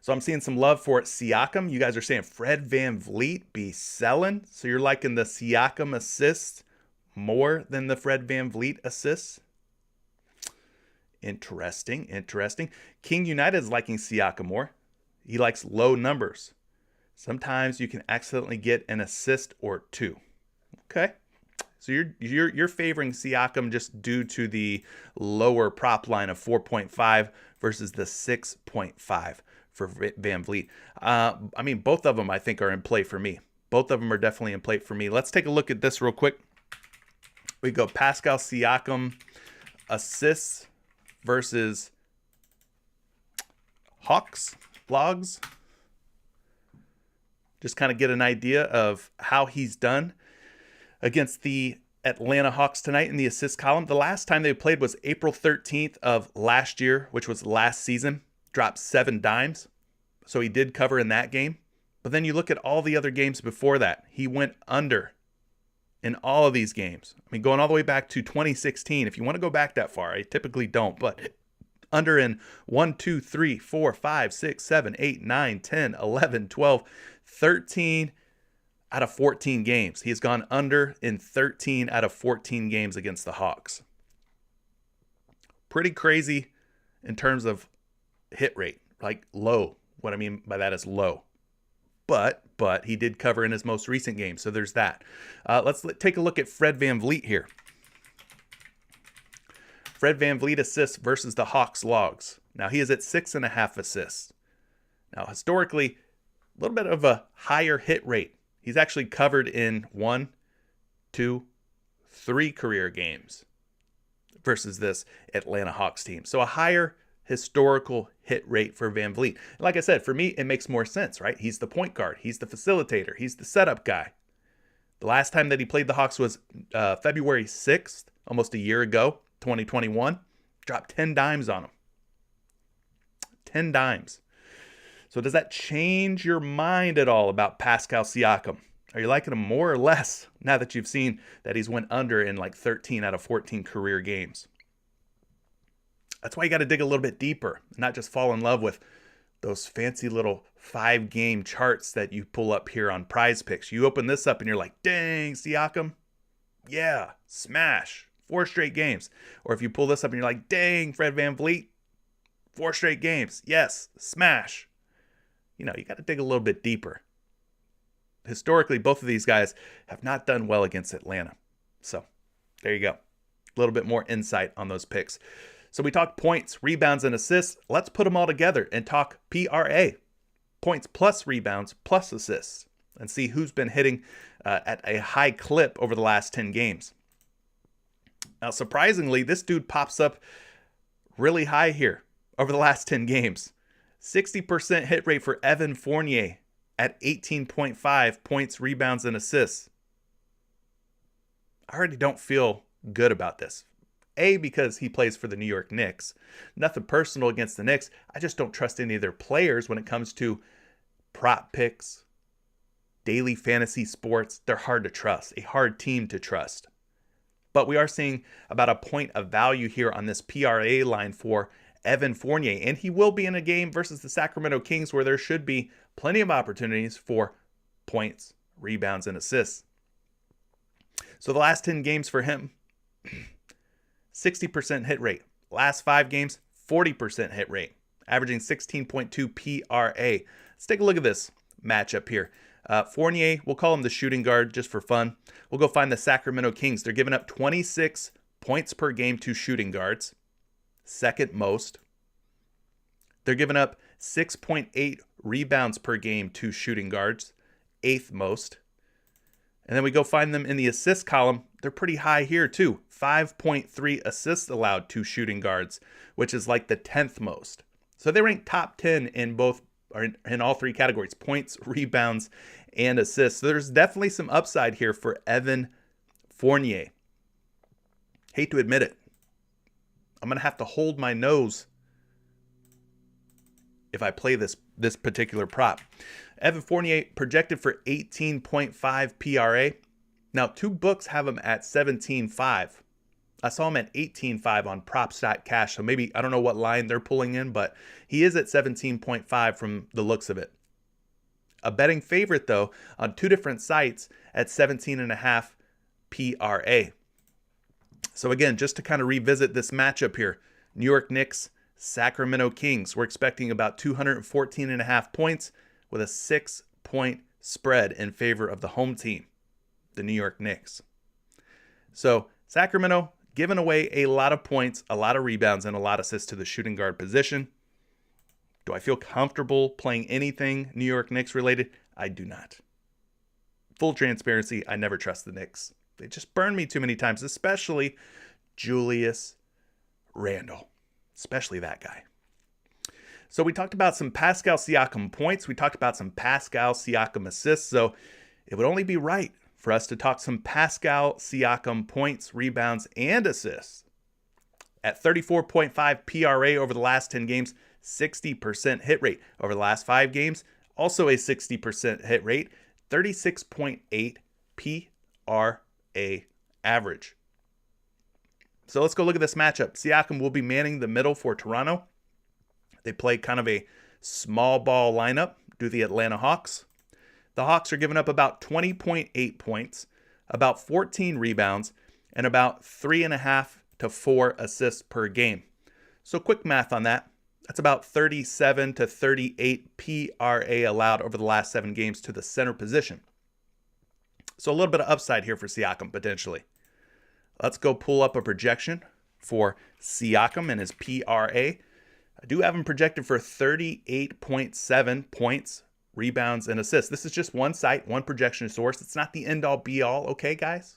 So I'm seeing some love for Siakam. You guys are saying Fred VanVleet be selling. So you're liking the Siakam assists more than the Fred VanVleet assists. Interesting. King United is liking Siakam more. He likes low numbers. Sometimes you can accidentally get an assist or 2. Okay. So you're favoring Siakam just due to the lower prop line of 4.5 versus the 6.5 for VanVleet. I mean, both of them I think are in play for me. Both of them are definitely in play for me. Let's take a look at this real quick. We go Pascal Siakam assists versus Hawks logs. Just kind of get an idea of how he's done against the Atlanta Hawks tonight in the assist column. The last time they played was April 13th of last year, which was last season. Dropped 7 dimes. So he did cover in that game. But then you look at all the other games before that. He went under in all of these games. I mean, going all the way back to 2016. If you want to go back that far, I typically don't, but under in 1, 2, 3, 4, 5, 6, 7, 8, 9, 10, 11, 12, 13 out of 14 games. He has gone under in 13 out of 14 games against the Hawks. Pretty crazy in terms of hit rate, like low. What I mean by that is low. But he did cover in his most recent game, so there's that. Let's take a look at Fred VanVleet here. Fred VanVleet assists versus the Hawks logs. Now he is at 6.5 assists. Now historically, a little bit of a higher hit rate. He's actually covered in 1, 2, 3 career games versus this Atlanta Hawks team. So a higher historical hit rate for VanVleet. Like I said, for me, it makes more sense, right? He's the point guard. He's the facilitator. He's the setup guy. The last time that he played the Hawks was February 6th, almost a year ago, 2021. Dropped 10 dimes on him. 10 dimes. So does that change your mind at all about Pascal Siakam? Are you liking him more or less now that you've seen that he's went under in like 13 out of 14 career games? That's why you got to dig a little bit deeper, not just fall in love with those fancy little 5-game charts that you pull up here on PrizePicks. You open this up and you're like, dang, Siakam, yeah, smash, 4 straight games. Or if you pull this up and you're like, dang, Fred VanVleet, 4 straight games, yes, smash. You know, you got to dig a little bit deeper. Historically, both of these guys have not done well against Atlanta. So there you go. A little bit more insight on those picks. So we talked points, rebounds, and assists. Let's put them all together and talk PRA. Points plus rebounds plus assists. And see who's been hitting at a high clip over the last 10 games. Now, surprisingly, this dude pops up really high here over the last 10 games. 60% hit rate for Evan Fournier at 18.5 points, rebounds, and assists. I already don't feel good about this. A, because he plays for the New York Knicks. Nothing personal against the Knicks. I just don't trust any of their players when it comes to prop picks, daily fantasy sports. They're hard to trust, a hard team to trust. But we are seeing about a point of value here on this PRA line for Evan Fournier. And he will be in a game versus the Sacramento Kings where there should be plenty of opportunities for points, rebounds, and assists. So the last 10 games for him, 60% hit rate. Last 5 games, 40% hit rate, averaging 16.2 PRA. Let's take a look at this matchup here. Fournier, we'll call him the shooting guard just for fun. We'll go find the Sacramento Kings. They're giving up 26 points per game to shooting guards, second most. They're giving up 6.8 rebounds per game to shooting guards, eighth most. And then we go find them in the assist column. They're pretty high here too. 5.3 assists allowed to shooting guards, which is like the 10th most. So they rank top 10 in both, or in all 3 categories: points, rebounds, and assists. So there's definitely some upside here for Evan Fournier. Hate to admit it. I'm going to have to hold my nose if I play this particular prop. Evan Fournier projected for 18.5 PRA. Now, 2 books have him at 17.5. I saw him at 18.5 on props.cash, so maybe, I don't know what line they're pulling in, but he is at 17.5 from the looks of it. A betting favorite, though, on 2 different sites at 17.5 PRA. So again, just to kind of revisit this matchup here, New York Knicks, Sacramento Kings. We're expecting about 214.5 points with a 6-point spread in favor of the home team, the New York Knicks. So Sacramento giving away a lot of points, a lot of rebounds, and a lot of assists to the shooting guard position. Do I feel comfortable playing anything New York Knicks related? I do not. Full transparency, I never trust the Knicks. They just burn me too many times, especially Julius Randle, especially that guy. So we talked about some Pascal Siakam points. We talked about some Pascal Siakam assists. So it would only be right for us to talk some Pascal Siakam points, rebounds, and assists. At 34.5 PRA over the last 10 games, 60% hit rate. Over the last 5 games, also a 60% hit rate, 36.8 PRA average. So let's go look at this matchup. Siakam will be manning the middle for Toronto. They play kind of a small ball lineup, do the Atlanta Hawks. The Hawks are giving up about 20.8 points, about 14 rebounds, and about 3.5 to 4 assists per game. So quick math on that. That's about 37 to 38 PRA allowed over the last 7 games to the center position. So a little bit of upside here for Siakam potentially. Let's go pull up a projection for Siakam and his PRA. I do have him projected for 38.7 points, rebounds, and assists. This is just one site, one projection source. It's not the end-all, be-all, okay, guys?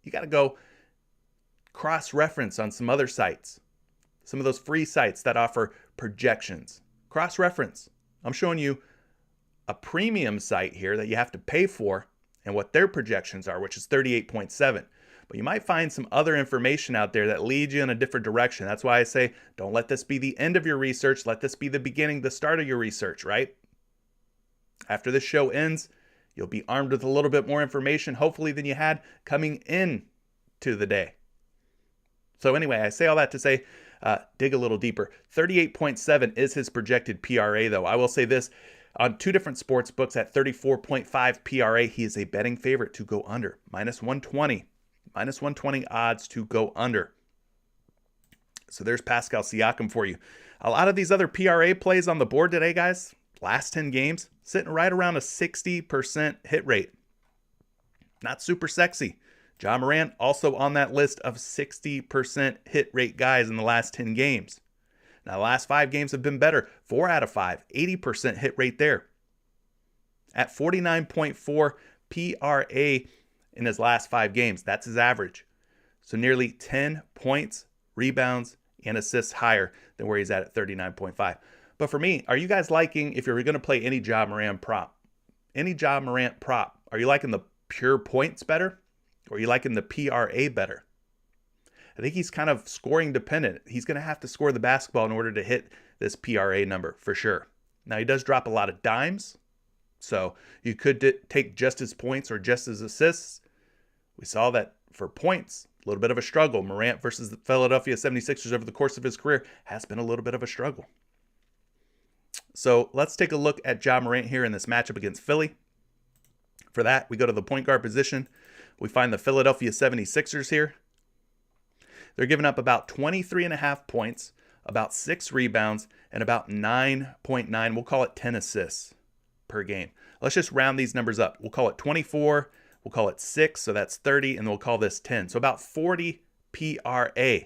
You got to go cross-reference on some other sites, some of those free sites that offer projections. Cross-reference. I'm showing you a premium site here that you have to pay for and what their projections are, which is 38.7. But you might find some other information out there that leads you in a different direction. That's why I say, don't let this be the end of your research. Let this be the beginning, the start of your research, right? After this show ends, you'll be armed with a little bit more information, hopefully, than you had coming in to the day. So anyway, I say all that to say, dig a little deeper. 38.7 is his projected PRA, though. I will say this, on 2 different sports books at 34.5 PRA, he is a betting favorite to go under, minus 120. Minus 120 odds to go under. So there's Pascal Siakam for you. A lot of these other PRA plays on the board today, guys, last 10 games, sitting right around a 60% hit rate. Not super sexy. Ja Morant also on that list of 60% hit rate guys in the last 10 games. Now, the last 5 games have been better. 4 out of 5, 80% hit rate there. At 49.4 PRA in his last 5 games. That's his average. So nearly 10 points, rebounds, and assists higher than where he's at 39.5. But for me, are you guys liking, if you're going to play any Ja Morant prop, any Ja Morant prop, are you liking the pure points better, or are you liking the PRA better? I think he's kind of scoring dependent. He's going to have to score the basketball in order to hit this PRA number for sure. Now, he does drop a lot of dimes, so you could take just his points or just his assists. We saw that for points, a little bit of a struggle. Morant versus the Philadelphia 76ers over the course of his career has been a little bit of a struggle. So let's take a look at Ja Morant here in this matchup against Philly. For that, we go to the point guard position. We find the Philadelphia 76ers here. They're giving up about 23.5 points, about 6 rebounds, and about 9.9, we'll call it 10 assists per game. Let's just round these numbers up. We'll call it 24, we'll call it 6, so that's 30, and we'll call this 10. So about 40 PRA.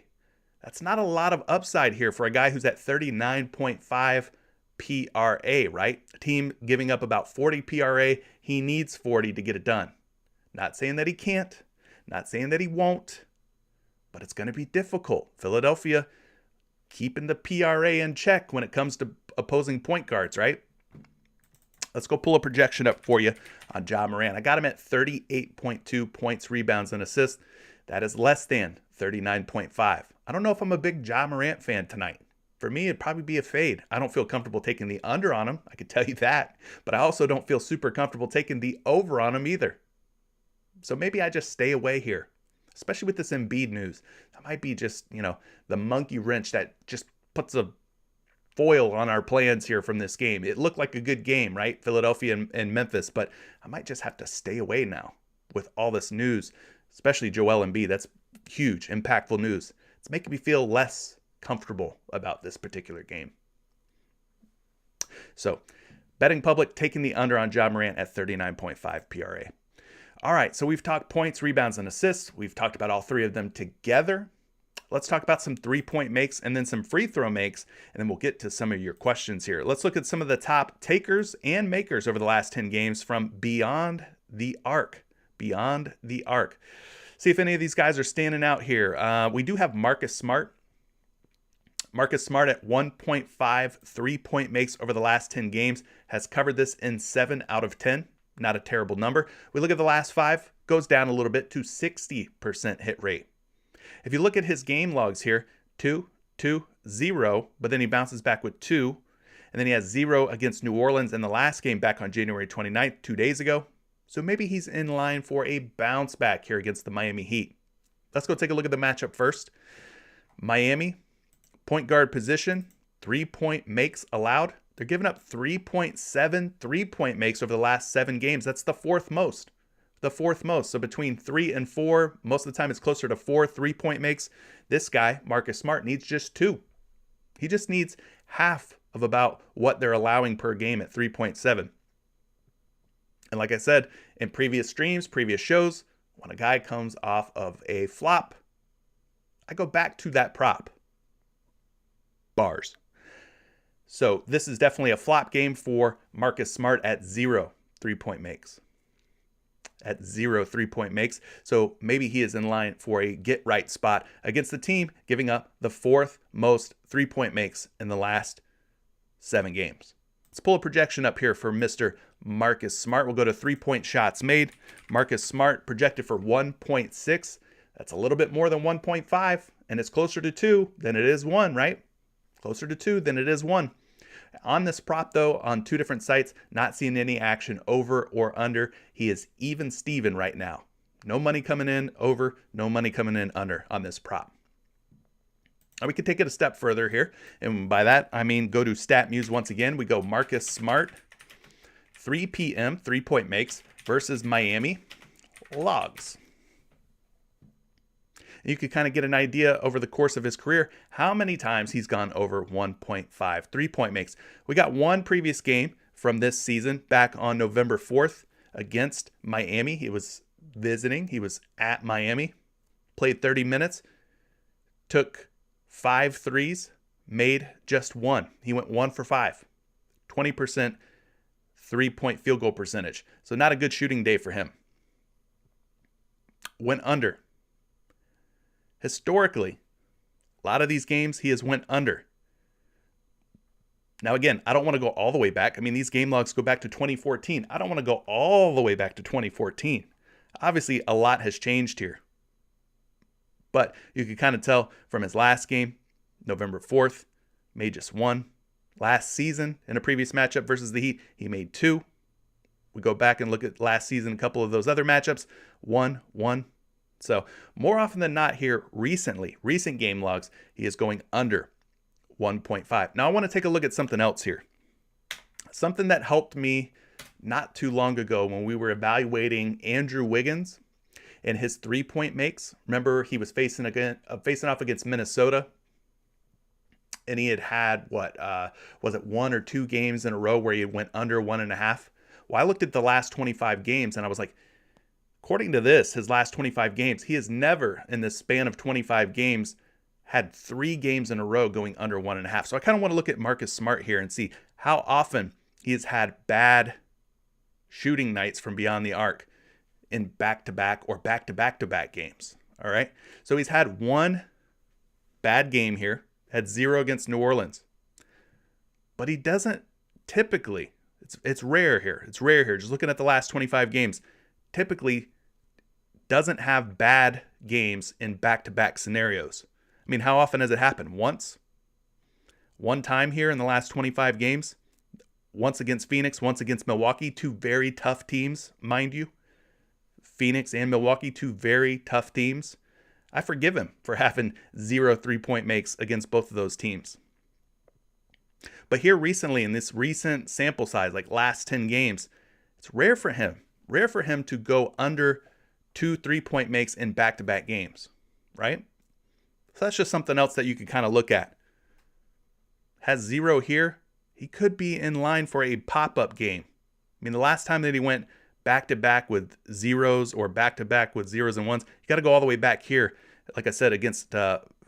That's not a lot of upside here for a guy who's at 39.5 PRA, right? A team giving up about 40 PRA. He needs 40 to get it done. Not saying that he can't, not saying that he won't, but it's going to be difficult. Philadelphia keeping the PRA in check when it comes to opposing point guards, right? Let's go pull a projection up for you on Ja Morant. I got him at 38.2 points, rebounds, and assists. That is less than 39.5. I don't know if I'm a big Ja Morant fan tonight. For me, it'd probably be a fade. I don't feel comfortable taking the under on him. I can tell you that. But I also don't feel super comfortable taking the over on him either. So maybe I just stay away here, especially with this Embiid news. That might be just, the monkey wrench that just puts a foil on our plans here from this game. It looked like a good game, right? Philadelphia and Memphis, but I might just have to stay away now with all this news, especially Joel Embiid. That's huge, impactful news. It's making me feel less comfortable about this particular game. So, betting public taking the under on Ja Morant at 39.5 PRA. All right, so we've talked points, rebounds, and assists. We've talked about all three of them together. Let's talk about some three-point makes and then some free throw makes, and then we'll get to some of your questions here. Let's look at some of the top takers and makers over the last 10 games from Beyond the Arc. Beyond the Arc. See if any of these guys are standing out here. We do have Marcus Smart. Marcus Smart at 1.5 three-point makes over the last 10 games. Has covered this in 7 out of 10. Not a terrible number. We look at the last 5, goes down a little bit to 60% hit rate. If you look at his game logs here, 2, 2, 0, but then he bounces back with 2, and then he has 0 against New Orleans in the last game back on January 29th, 2 days ago. So maybe he's in line for a bounce back here against the Miami Heat. Let's go take a look at the matchup first. Miami, point guard position, 3-point makes allowed. They're giving up 3.7 3-point makes over the last 7 games. That's the fourth most. The fourth most. So between 3 and 4, most of the time it's closer to 4 3-point makes. This guy, Marcus Smart, needs just 2. He just needs half of about what they're allowing per game at 3.7. And like I said, in previous streams, previous shows, when a guy comes off of a flop, I go back to that prop. Bars. So this is definitely a flop game for Marcus Smart at 0 3-point makes. At 0 3-point makes. So maybe he is in line for a get right spot against the team giving up the 4th most 3-point makes in the last 7 games. Let's pull a projection up here for Mr. Marcus Smart. We'll go to 3-point shots made. Marcus Smart projected for 1.6. That's a little bit more than 1.5, and it's closer to 2 than it is 1, right? Closer to 2 than it is 1. On this prop, though, on 2 different sites, not seeing any action over or under. He is even Steven right now. No money coming in over, no money coming in under on this prop. Now we can take it a step further here. And by that, I mean go to StatMuse once again. We go Marcus Smart, 3 p.m., 3-point makes versus Miami logs. You could kind of get an idea over the course of his career how many times he's gone over 1.5 3-point makes. We got one previous game from this season back on November 4th against Miami. He was visiting. He was at Miami. Played 30 minutes. Took 5 threes. Made just 1. He went 1 for 5. 20% 3-point field goal percentage. So not a good shooting day for him. Went under. Historically, a lot of these games he has went under. Now, again, I don't want to go all the way back. I mean, these game logs go back to 2014. I don't want to go all the way back to 2014. Obviously, a lot has changed here. But you can kind of tell from his last game, November 4th, made just one. Last season, in a previous matchup versus the Heat, he made two. We go back and look at last season, a couple of those other matchups, 1-1. So more often than not here recent game logs, he is going under 1.5. Now I want to take a look at something else here. Something that helped me not too long ago when we were evaluating Andrew Wiggins and his 3-point makes. Remember, he was facing off against Minnesota, and he had was it 1 or 2 games in a row where he went under 1.5? Well, I looked at the last 25 games and I was like, according to this, his last 25 games, he has never in this span of 25 games had 3 games in a row going under 1.5. So I kind of want to look at Marcus Smart here and see how often he has had bad shooting nights from beyond the arc in back-to-back or back-to-back-to-back games. All right. So he's had 1 bad game here, had 0 against New Orleans. But he doesn't typically, it's rare here. It's rare here. Just looking at the last 25 games, typically doesn't have bad games in back-to-back scenarios. I mean, how often has it happened? Once? One time here in the last 25 games? Once against Phoenix, once against Milwaukee, 2 very tough teams, mind you. Phoenix and Milwaukee, 2 very tough teams. I forgive him for having 0 3-point makes against both of those teams. But here recently, in this recent sample size, like last 10 games, it's rare for him to go under 2 3-point makes in back-to-back games, right? So that's just something else that you can kind of look at. Has 0 here. He could be in line for a pop-up game. I mean, the last time that he went back-to-back with 0s or back-to-back with 0s and 1s, you got to go all the way back here, like I said, against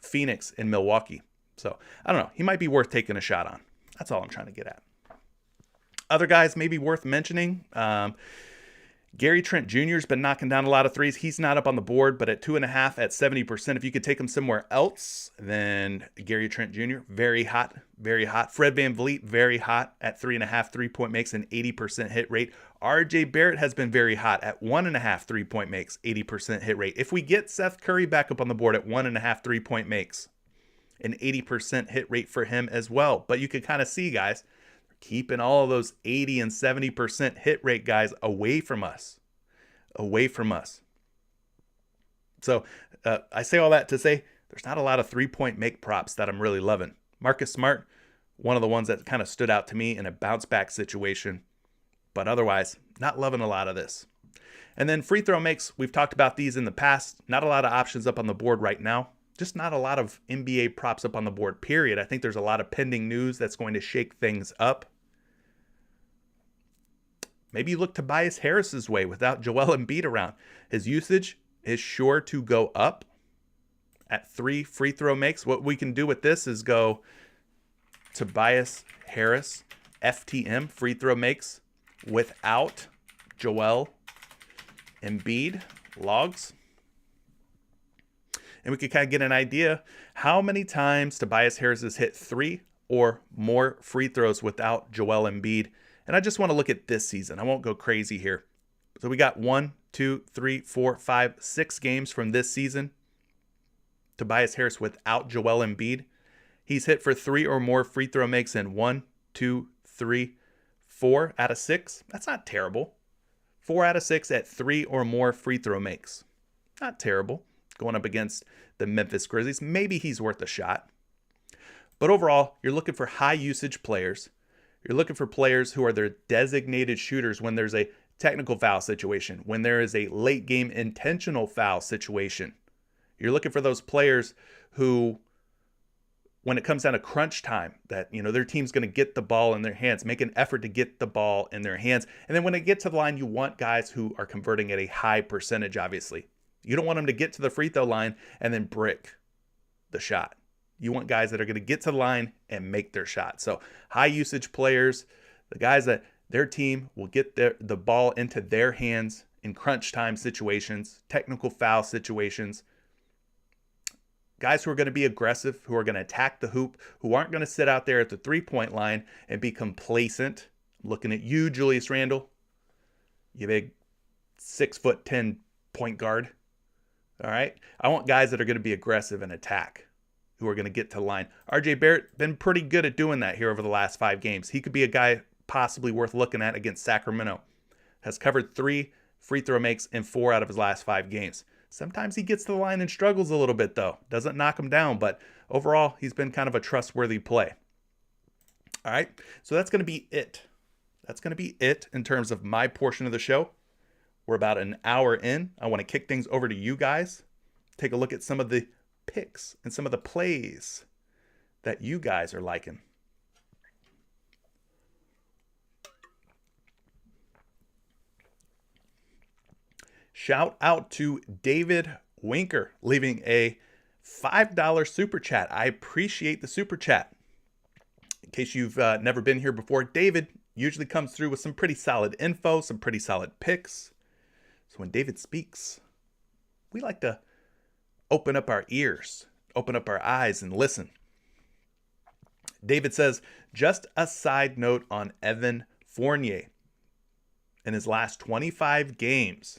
Phoenix and Milwaukee. So, I don't know. He might be worth taking a shot on. That's all I'm trying to get at. Other guys maybe worth mentioning. Gary Trent Jr. has been knocking down a lot of threes. He's not up on the board, but at 2.5 at 70%. If you could take him somewhere else, then Gary Trent Jr., very hot, very hot. Fred VanVleet, very hot at 3.5 3-point makes and 80% hit rate. RJ Barrett has been very hot at 1.5 3-point makes, 80% hit rate. If we get Seth Curry back up on the board at 1.5 3-point makes, an 80% hit rate for him as well. But you can kind of see, guys, keeping all of those 80 and 70% hit rate guys away from us. So I say all that to say there's not a lot of 3-point make props that I'm really loving. Marcus Smart, one of the ones that kind of stood out to me in a bounce back situation, but otherwise not loving a lot of this. And then free throw makes, we've talked about these in the past. Not a lot of options up on the board right now. Just not a lot of NBA props up on the board, period. I think there's a lot of pending news that's going to shake things up. Maybe you look Tobias Harris's way without Joel Embiid around. His usage is sure to go up at 3 free throw makes. What we can do with this is go Tobias Harris, FTM, free throw makes without Joel Embiid logs. And we could kind of get an idea how many times Tobias Harris has hit 3 or more free throws without Joel Embiid. And I just want to look at this season. I won't go crazy here. So we got 1, 2, 3, 4, 5, 6 games from this season. Tobias Harris without Joel Embiid. He's hit for 3 or more free throw makes in 1, 2, 3, 4 out of 6. That's not terrible. 4 out of 6 at 3 or more free throw makes. Not terrible. Going up against the Memphis Grizzlies. Maybe he's worth a shot. But overall, you're looking for high usage players. You're looking for players who are their designated shooters when there's a technical foul situation, when there is a late game intentional foul situation. You're looking for those players who, when it comes down to crunch time, that, their team's going to get the ball in their hands, make an effort to get the ball in their hands. And then when they get to the line, you want guys who are converting at a high percentage, obviously. You don't want them to get to the free throw line and then brick the shot. You want guys that are going to get to the line and make their shot. So high usage players, the guys that their team will get the ball into their hands in crunch time situations, technical foul situations. Guys who are going to be aggressive, who are going to attack the hoop, who aren't going to sit out there at the three-point line and be complacent. I'm looking at you, Julius Randle. You big 6'10" point guard. All right. I want guys that are going to be aggressive and attack, who are going to get to the line. RJ Barrett been pretty good at doing that here over the last 5 games. He could be a guy possibly worth looking at against Sacramento. Has covered 3 free throw makes in 4 out of his last 5 games. Sometimes he gets to the line and struggles a little bit, though. Doesn't knock him down, but overall, he's been kind of a trustworthy play. All right, so that's going to be it. That's going to be it in terms of my portion of the show. We're about an hour in. I want to kick things over to you guys. Take a look at some of the picks and some of the plays that you guys are liking. Shout out to David Winker leaving a $5 super chat. I appreciate the super chat. In case you've never been here before, David usually comes through with some pretty solid info, some pretty solid picks. So when David speaks, we like to open up our ears, open up our eyes, and listen. David says, just a side note on Evan Fournier. In his last 25 games,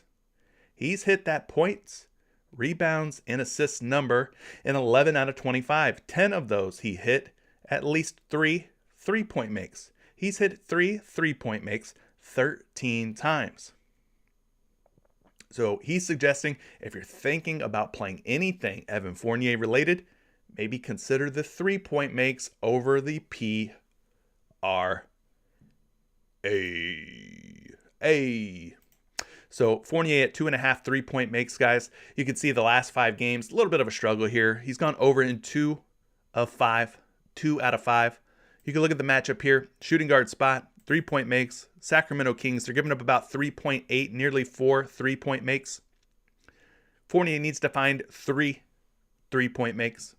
he's hit that points, rebounds, and assists number in 11 out of 25. 10 of those he hit at least 3 3-point makes. He's hit 3 3-point makes 13 times. So he's suggesting if you're thinking about playing anything Evan Fournier related, maybe consider the 3-point makes over the PRA. So Fournier at 2.5 3-point makes, guys. You can see the last 5 games, a little bit of a struggle here. He's gone over in 2 out of 5. You can look at the matchup here. Shooting guard spot, 3-point makes. Sacramento Kings, they're giving up about 3.8, nearly 4 3-point makes. Fournier needs to find 3 3-point makes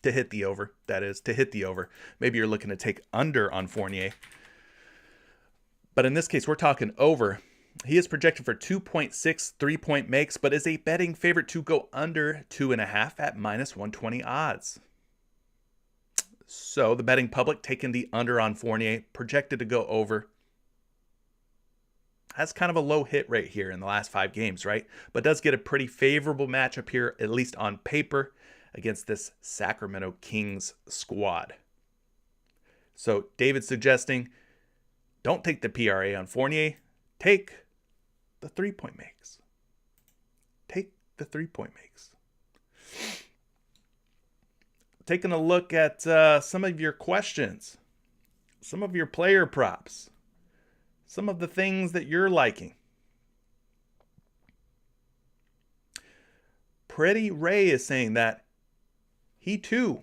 to hit the over. That is, to hit the over. Maybe you're looking to take under on Fournier. But in this case, we're talking over. He is projected for 2.6 3-point makes, but is a betting favorite to go under 2.5 at minus 120 odds. So the betting public taking the under on Fournier, projected to go over. Has kind of a low hit rate here in the last 5 games, right? But does get a pretty favorable matchup here, at least on paper, against this Sacramento Kings squad. So David's suggesting, don't take the PRA on Fournier. Take the 3-point makes. Take the 3-point makes. Taking a look at some of your questions, some of your player props, some of the things that you're liking. Pretty Ray is saying that he too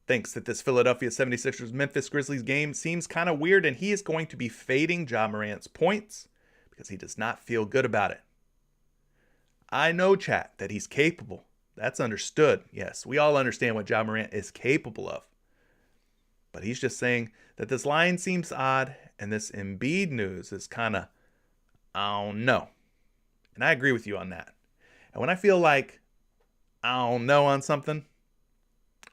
thinks that this Philadelphia 76ers Memphis Grizzlies game seems kind of weird, and he is going to be fading Ja Morant's points because he does not feel good about it. I know, chat, that he's capable. That's understood. Yes, we all understand what Ja Morant is capable of. But he's just saying that this line seems odd, and this Embiid news is kind of, I don't know. And I agree with you on that. And when I feel like I don't know on something,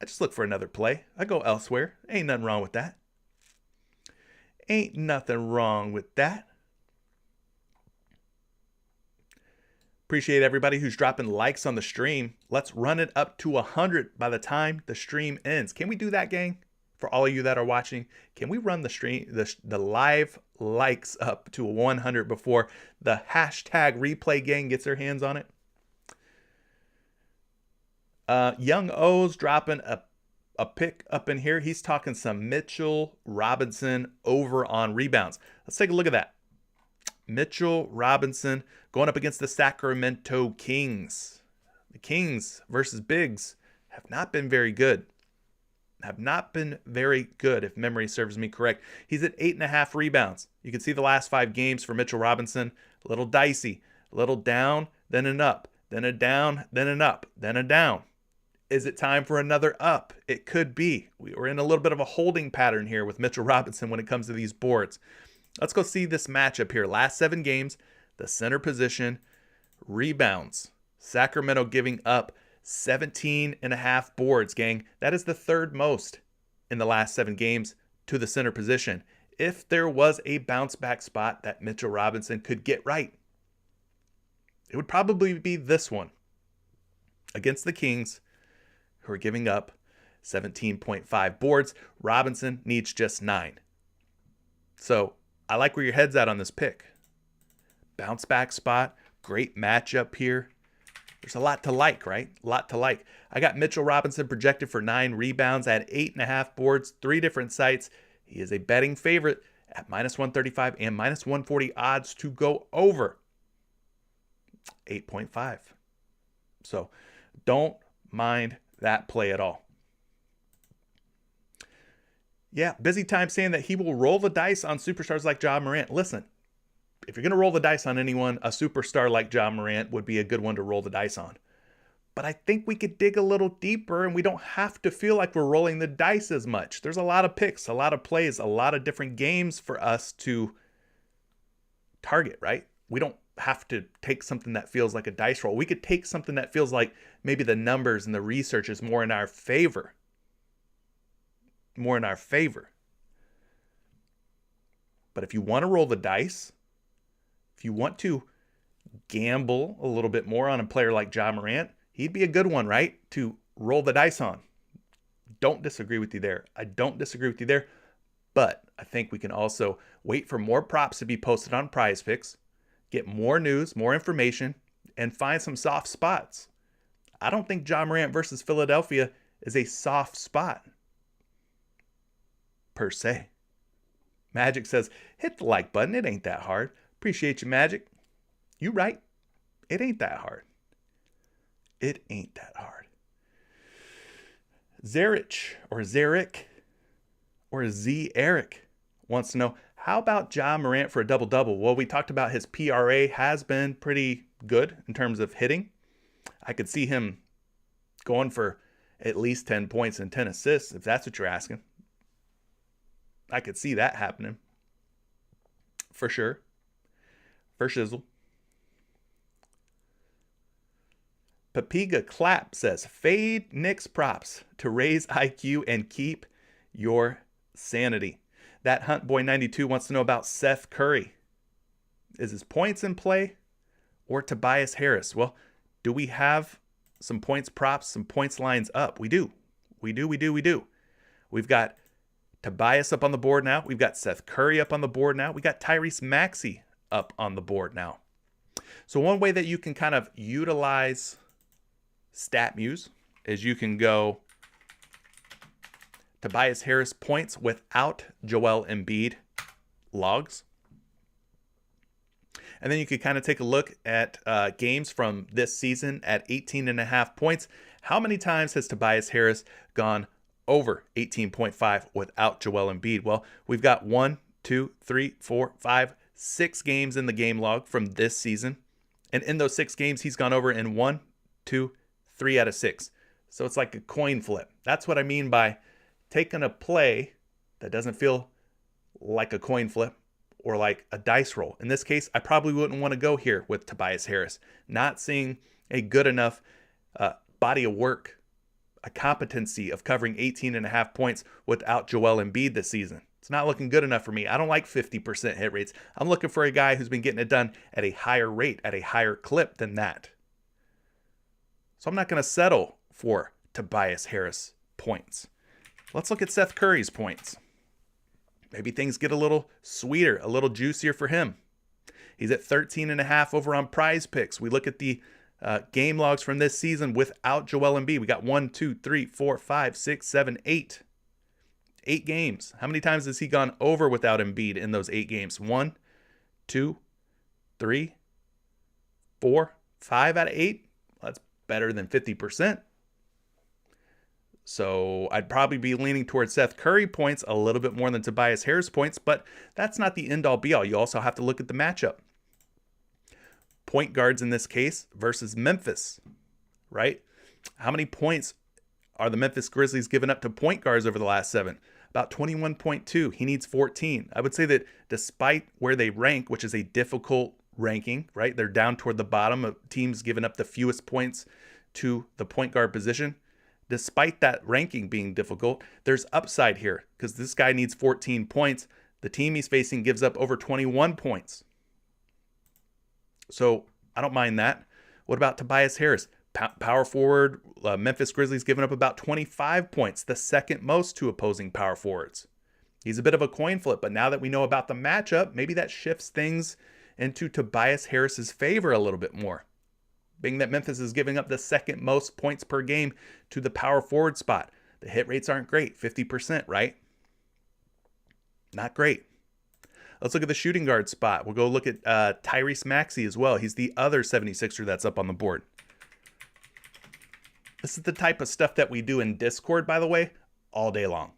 I just look for another play. I go elsewhere. Ain't nothing wrong with that. Ain't nothing wrong with that. Appreciate everybody who's dropping likes on the stream. Let's run it up to 100 by the time the stream ends. Can we do that, gang? For all of you that are watching, can we run the stream, the live likes up to 100 before the hashtag replay gang gets their hands on it? Young O's dropping a pick up in here. He's talking some Mitchell Robinson over on rebounds. Let's take a look at that. Mitchell Robinson going up against the Sacramento Kings. The Kings versus Bigs have not been very good. If memory serves me correct. He's at 8.5 rebounds. You can see the last 5 games for Mitchell Robinson. A little dicey. A little down, then an up. Then a down, then an up. Then a down. Is it time for another up? It could be. We're in a little bit of a holding pattern here with Mitchell Robinson when it comes to these boards. Let's go see this matchup here. Last 7 games, the center position, rebounds. Sacramento giving up 17.5 boards, gang. That is the third most in the last 7 games to the center position. If there was a bounce back spot that Mitchell Robinson could get right, it would probably be this one against the Kings, who are giving up 17.5 boards. Robinson needs just 9. So I like where your head's at on this pick. Bounce back spot, great matchup here. There's a lot to like, right? A lot to like. I got Mitchell Robinson projected for 9 rebounds at 8.5 boards, 3 different sites. He is a betting favorite at -135 and -140 odds to go over 8.5. So don't mind that play at all. Yeah, busy time saying that he will roll the dice on superstars like Ja Morant. Listen, if you're going to roll the dice on anyone, a superstar like Ja Morant would be a good one to roll the dice on. But I think we could dig a little deeper and we don't have to feel like we're rolling the dice as much. There's a lot of picks, a lot of plays, a lot of different games for us to target, right? We don't have to take something that feels like a dice roll. We could take something that feels like maybe the numbers and the research is more in our favor. More in our favor. But if you want to roll the dice, if you want to gamble a little bit more on a player like Ja Morant, he'd be a good one, right, to roll the dice on. Don't disagree with you there. I don't disagree with you there. But I think we can also wait for more props to be posted on PrizePicks, get more news, more information, and find some soft spots. I don't think Ja Morant versus Philadelphia is a soft spot, per se. Magic says, hit the like button. It ain't that hard. Appreciate you, Magic. You right. It ain't that hard. It ain't that hard. Zarich or Z Eric wants to know, how about Ja Morant for a double-double? Well, we talked about his PRA has been pretty good in terms of hitting. I could see him going for at least 10 points and 10 assists, if that's what you're asking. I could see that happening. For sure. For shizzle. Papiga Clap says, fade Knicks props to raise IQ and keep your sanity. That Hunt Boy 92 wants to know about Seth Curry. Is his points in play or Tobias Harris? Well, do we have some points props, some points lines up? We do. We do. We've got Tobias up on the board now. We've got Seth Curry up on the board now. We got Tyrese Maxey up on the board now. So one way that you can kind of utilize StatMuse is you can go Tobias Harris points without Joel Embiid logs. And then you could kind of take a look at games from this season at 18.5 points. How many times has Tobias Harris gone over 18.5 without Joel Embiid? Well, we've got 1, 2, 3, 4, 5, 6 games in the game log from this season. And in those 6 games, he's gone over in 1, 2, 3 out of 6. So it's like a coin flip. That's what I mean by taking a play that doesn't feel like a coin flip or like a dice roll. In this case, I probably wouldn't want to go here with Tobias Harris. Not seeing a good enough body of work, a competency of covering 18.5 points without Joel Embiid this season. It's not looking good enough for me. I don't like 50% hit rates. I'm looking for a guy who's been getting it done at a higher rate, at a higher clip than that. So I'm not going to settle for Tobias Harris points. Let's look at Seth Curry's points. Maybe things get a little sweeter, a little juicier for him. He's at 13.5 over on PrizePicks. We look at the game logs from this season without Joel Embiid. We got 1, 2, 3, 4, 5, 6, 7, 8. 8 games. How many times has he gone over without Embiid in those 8 games? 1, 2, 3, 4, 5 out of 8. That's better than 50%. So I'd probably be leaning towards Seth Curry points a little bit more than Tobias Harris points, but that's not the end-all be-all. You also have to look at the matchup. Point guards in this case versus Memphis, right? How many points are the Memphis Grizzlies giving up to point guards over the last 7? About 21.2. He needs 14. I would say that despite where they rank, which is a difficult ranking, right? They're down toward the bottom of teams giving up the fewest points to the point guard position. Despite that ranking being difficult, there's upside here because this guy needs 14 points. The team he's facing gives up over 21 points. So I don't mind that. What about Tobias Harris? Power forward, Memphis Grizzlies giving up about 25 points, the second most to opposing power forwards. He's a bit of a coin flip, but now that we know about the matchup, maybe that shifts things into Tobias Harris's favor a little bit more. Being that Memphis is giving up the second most points per game to the power forward spot. The hit rates aren't great, 50%, right? Not great. Let's look at the shooting guard spot. We'll go look at Tyrese Maxey as well. He's the other 76er that's up on the board. This is the type of stuff that we do in Discord, by the way, all day long.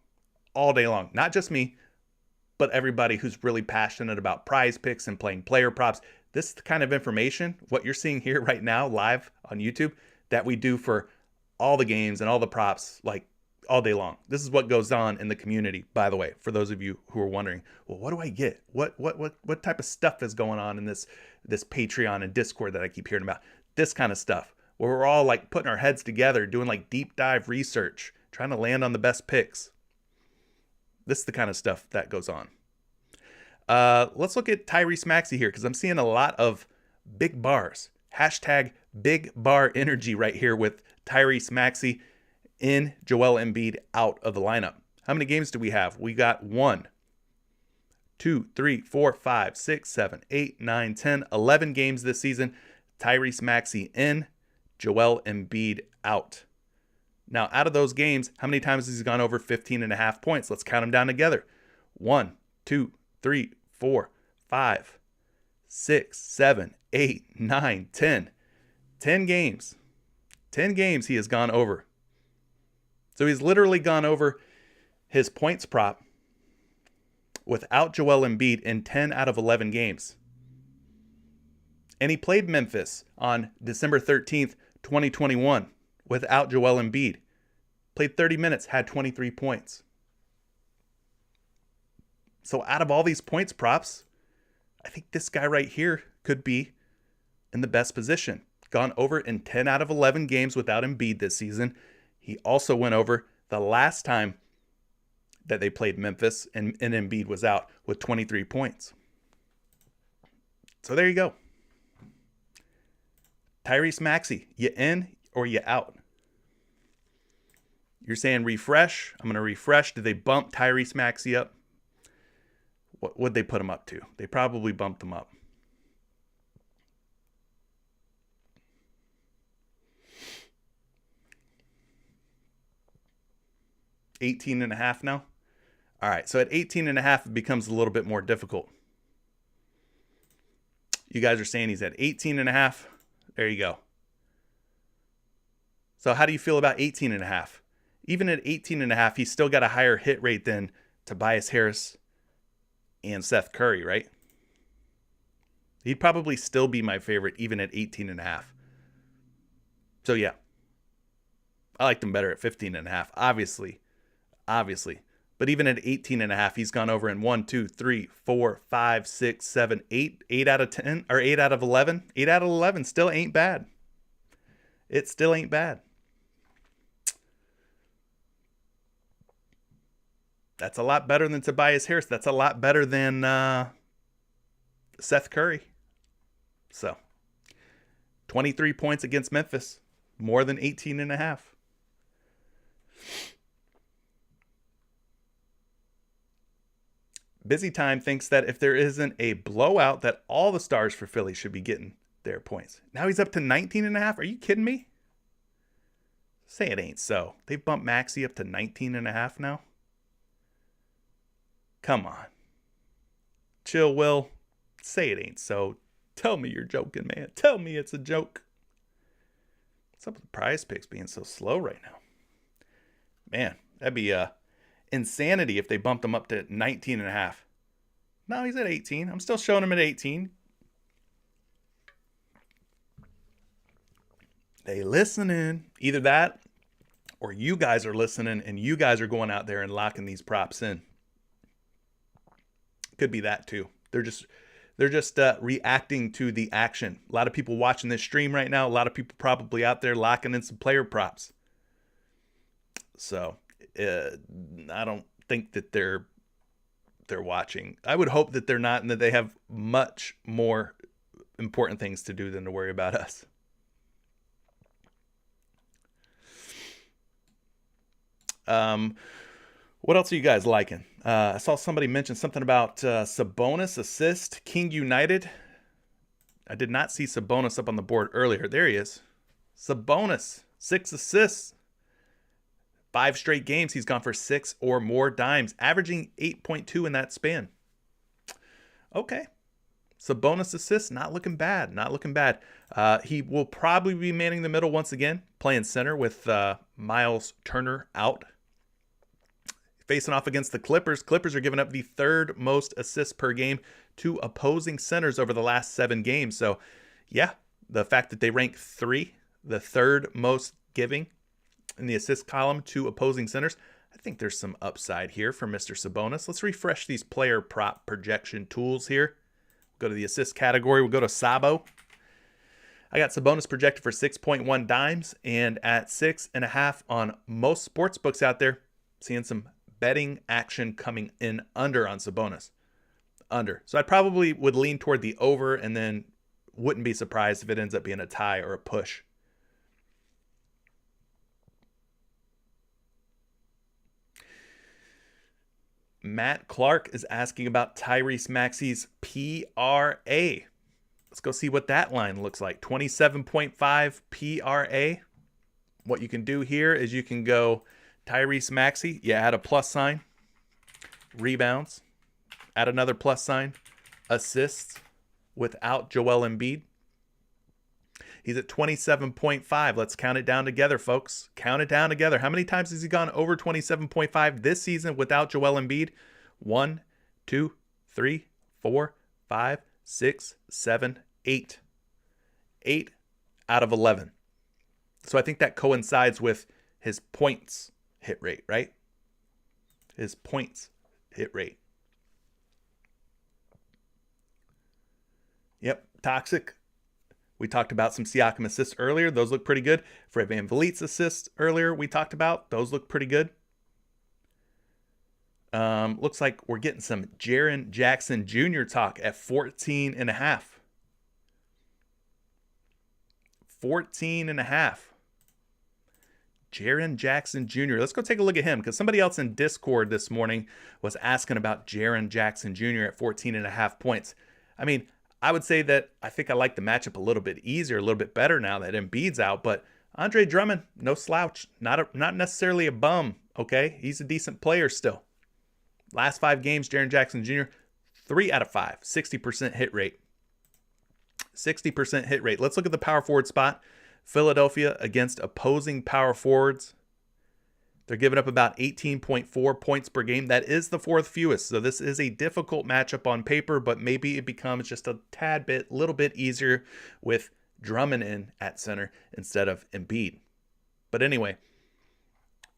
All day long. Not just me, but everybody who's really passionate about prize picks and playing player props. This is the kind of information, what you're seeing here right now live on YouTube, that we do for all the games and all the props, like all day long. This is what goes on in the community, by the way, for those of you who are wondering, well, what do I get? What type of stuff is going on in this Patreon and Discord that I keep hearing about? This kind of stuff, where we're all like putting our heads together, doing like deep dive research, trying to land on the best picks. This is the kind of stuff that goes on. Let's look at Tyrese Maxey here because I'm seeing a lot of big bars. Hashtag big bar energy right here with Tyrese Maxey in, Joel Embiid out of the lineup. How many games do we have? We got 1, 2, 3, 4, 5, 6, 7, 8, 9, 10, 11 games this season. Tyrese Maxey in, Joel Embiid out. Now, out of those games, how many times has he gone over 15.5 points? Let's count them down together. 1, 2, 3, 4, 5, 6, 7, 8, 9, 10. 10 games. 10 games he has gone over. So he's literally gone over his points prop without Joel Embiid in 10 out of 11 games. And he played Memphis on December 13th, 2021 without Joel Embiid. Played 30 minutes, had 23 points. So out of all these points props, I think this guy right here could be in the best position. Gone over in 10 out of 11 games without Embiid this season. He also went over the last time that they played Memphis and Embiid was out with 23 points. So there you go. Tyrese Maxey, you in or you out? You're saying refresh. I'm going to refresh. Did they bump Tyrese Maxey up? What would they put him up to? They probably bumped him up. $18.5 now. All right. So at 18.5, it becomes a little bit more difficult. You guys are saying he's at 18.5. There you go. So how do you feel about 18.5? Even at 18.5, he's still got a higher hit rate than Tobias Harris and Seth Curry, right? He'd probably still be my favorite even at 18.5. So yeah, I liked him better at 15.5, obviously. But even at 18.5, he's gone over in 1, 2, 3, 4, 5, 6, 7, 8, 8 out of 10, or 8 out of 11. 8 out of 11 still ain't bad. It still ain't bad. That's a lot better than Tobias Harris. That's a lot better than Seth Curry. So, 23 points against Memphis. More than 18.5. Busy Time thinks that if there isn't a blowout, that all the stars for Philly should be getting their points. Now he's up to 19.5. Are you kidding me? Say it ain't so. They've bumped Maxey up to 19.5 now. Come on. Chill, Will. Say it ain't so. Tell me you're joking, man. Tell me it's a joke. What's up with the prize picks being so slow right now? Man, that'd be insanity if they bumped him up to 19.5. No, he's at 18. I'm still showing him at 18. They listening. Either that or you guys are listening and you guys are going out there and locking these props in. Could be that too. They're just reacting to the action. A lot of people watching this stream right now. A lot of people probably out there locking in some player props. So I don't think that they're watching. I would hope that they're not, and that they have much more important things to do than to worry about us. What else are you guys liking? I saw somebody mention something about Sabonis assist, King United. I did not see Sabonis up on the board earlier. There he is. Sabonis, 6 assists. 5 straight games, he's gone for 6 or more dimes, averaging 8.2 in that span. Okay. Sabonis assists, not looking bad. Not looking bad. He will probably be manning the middle once again, playing center with Miles Turner out. Facing off against the Clippers. Clippers are giving up the 3rd most assists per game to opposing centers over the last 7 games. So, yeah, the fact that they rank 3, the 3rd most giving in the assist column to opposing centers, I think there's some upside here for Mr. Sabonis. Let's refresh these player prop projection tools here. Go to the assist category. We'll go to Sabo. I got Sabonis projected for 6.1 dimes, and at 6.5 on most sports books out there, seeing some betting action coming in under on Sabonis. Under. So I probably would lean toward the over, and then wouldn't be surprised if it ends up being a tie or a push. Matt Clark is asking about Tyrese Maxey's PRA. Let's go see what that line looks like. 27.5 PRA. What you can do here is you can go Tyrese Maxey. You add a plus sign. Rebounds. Add another plus sign. Assists without Joel Embiid. He's at 27.5. Let's count it down together, folks. Count it down together. How many times has he gone over 27.5 this season without Joel Embiid? 1, 2, 3, 4, 5, 6, 7, 8. 8 out of 11. So I think that coincides with his points hit rate, right? His points hit rate. Yep, toxic. We talked about some Siakam assists earlier. Those look pretty good. Fred VanVleet's assists earlier we talked about. Those look pretty good. Looks like we're getting some Jaren Jackson Jr. talk at 14.5. 14.5. Jaren Jackson Jr. Let's go take a look at him, because somebody else in Discord this morning was asking about Jaren Jackson Jr. at 14.5 points. I mean, I would say that I think I like the matchup a little bit easier, a little bit better now that Embiid's out. But Andre Drummond, no slouch, not necessarily a bum. Okay, he's a decent player still. Last 5 games, Jaren Jackson Jr. 3 out of 5, 60% hit rate. 60% hit rate. Let's look at the power forward spot. Philadelphia against opposing power forwards. They're giving up about 18.4 points per game. That is the 4th fewest. So this is a difficult matchup on paper, but maybe it becomes just a tad bit, little bit easier with Drummond in at center instead of Embiid. But anyway,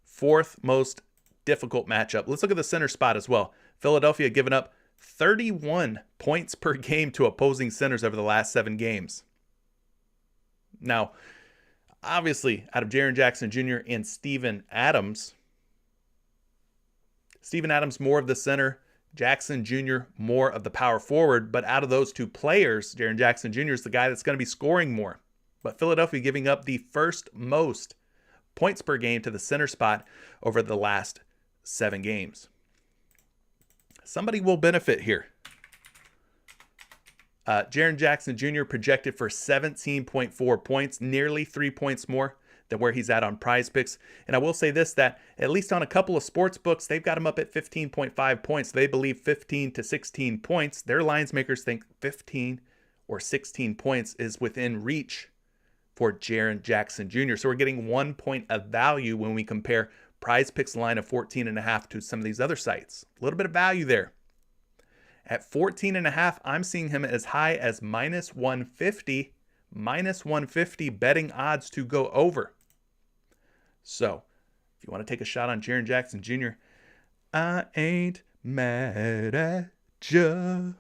4th most difficult matchup. Let's look at the center spot as well. Philadelphia giving up 31 points per game to opposing centers over the last 7 games. Now, obviously, out of Jaren Jackson Jr. and Steven Adams more of the center, Jackson Jr. more of the power forward. But out of those 2 players, Jaren Jackson Jr. is the guy that's going to be scoring more. But Philadelphia giving up the 1st most points per game to the center spot over the last 7 games. Somebody will benefit here. Jaren Jackson Jr. projected for 17.4 points, nearly 3 points more than where he's at on PrizePicks. And I will say this, that at least on a couple of sports books, they've got him up at 15.5 points. They believe 15 to 16 points. Their lines makers think 15 or 16 points is within reach for Jaren Jackson Jr. So we're getting 1 point of value when we compare PrizePicks line of 14.5 to some of these other sites. A little bit of value there. At 14.5, I'm seeing him as high as minus 150 betting odds to go over. So, if you want to take a shot on Jaren Jackson Jr., I ain't mad at ya.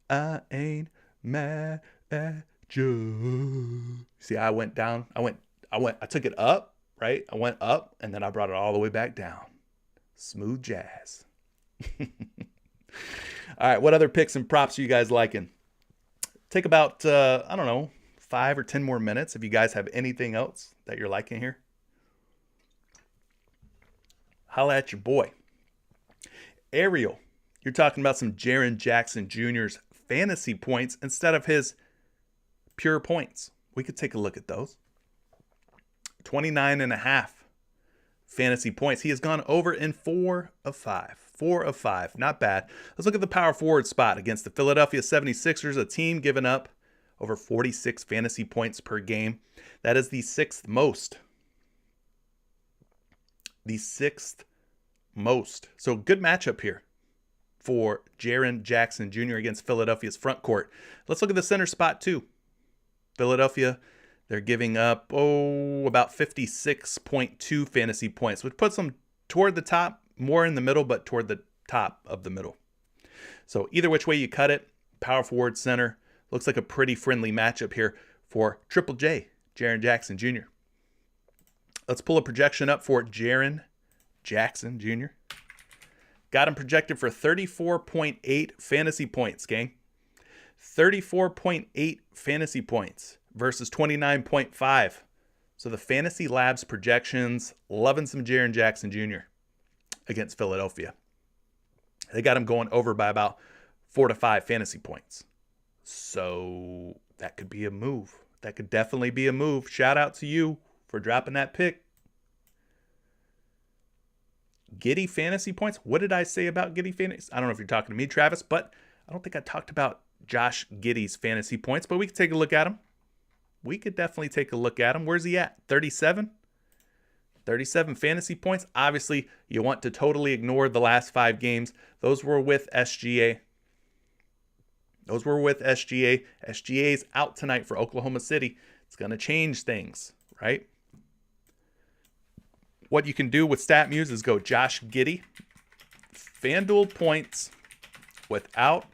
I ain't mad at you. See, I went down. I took it up, right? I went up and then I brought it all the way back down. Smooth jazz. All right, what other picks and props are you guys liking? Take about, I don't know, 5 or 10 more minutes if you guys have anything else that you're liking here. Holla at your boy. Ariel, you're talking about some Jaren Jackson Jr.'s fantasy points instead of his pure points. We could take a look at those. 29.5 fantasy points. He has gone over in 4 of 5. 4 of 5. Not bad. Let's look at the power forward spot against the Philadelphia 76ers, a team giving up over 46 fantasy points per game. That is the 6th most. The 6th most. So good matchup here for Jaren Jackson Jr. against Philadelphia's front court. Let's look at the center spot too. Philadelphia, they're giving up, about 56.2 fantasy points, which puts them toward the top, more in the middle, but toward the top of the middle. So either which way you cut it, power forward, center, looks like a pretty friendly matchup here for Triple J, Jaren Jackson Jr. Let's pull a projection up for Jaren Jackson Jr. Got him projected for 34.8 fantasy points, gang. 34.8 fantasy points versus 29.5. So the Fantasy Labs projections, loving some Jaren Jackson Jr. against Philadelphia. They got him going over by about 4 to 5 fantasy points. So that could be a move. That could definitely be a move. Shout out to you for dropping that pick. Giddy fantasy points. What did I say about Giddy fantasy? I don't know if you're talking to me, Travis, but I don't think I talked about Josh Giddey's fantasy points, but we could take a look at him. We could definitely take a look at him. Where's he at? 37? 37 fantasy points. Obviously, you want to totally ignore the last 5 games. Those were with SGA. SGA's out tonight for Oklahoma City. It's going to change things, right? What you can do with StatMuse is go Josh Giddey, FanDuel points without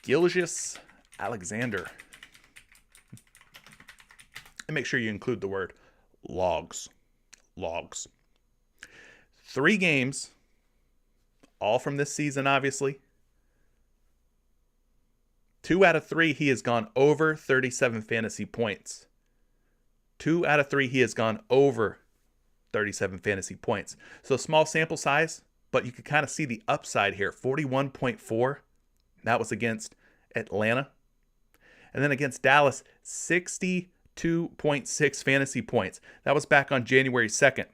Gilgeous Alexander. And make sure you include the word logs. 3 games, all from this season, obviously. 2 out of 3, he has gone over 37 fantasy points. 2 out of 3, he has gone over 37 fantasy points. So small sample size, but you can kind of see the upside here. 41.4. That was against Atlanta. And then against Dallas, 62.6 fantasy points. That was back on January 2nd.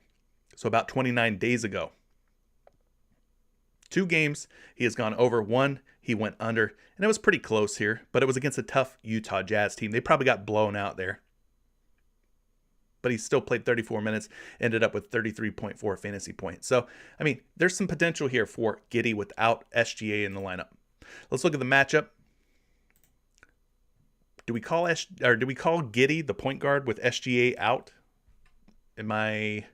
So about 29 days ago. 2 games, he has gone over. 1, he went under. And it was pretty close here, but it was against a tough Utah Jazz team. They probably got blown out there. But he still played 34 minutes, ended up with 33.4 fantasy points. So, I mean, there's some potential here for Giddey without SGA in the lineup. Let's look at the matchup. Do we call Giddey the point guard with SGA out? Am I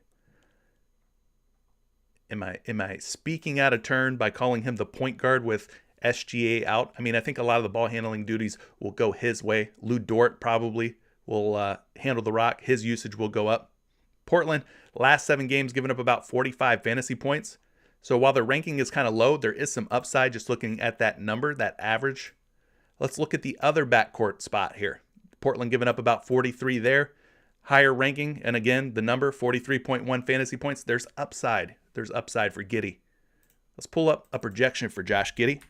speaking out of turn by calling him the point guard with SGA out? I mean, I think a lot of the ball handling duties will go his way. Lou Dort probably will handle the rock. His usage will go up. Portland, last 7 games, given up about 45 fantasy points. So while their ranking is kind of low, there is some upside just looking at that number, that average. Let's look at the other backcourt spot here. Portland giving up about 43 there. Higher ranking, and again, the number, 43.1 fantasy points. There's upside. There's upside for Giddey. Let's pull up a projection for Josh Giddey.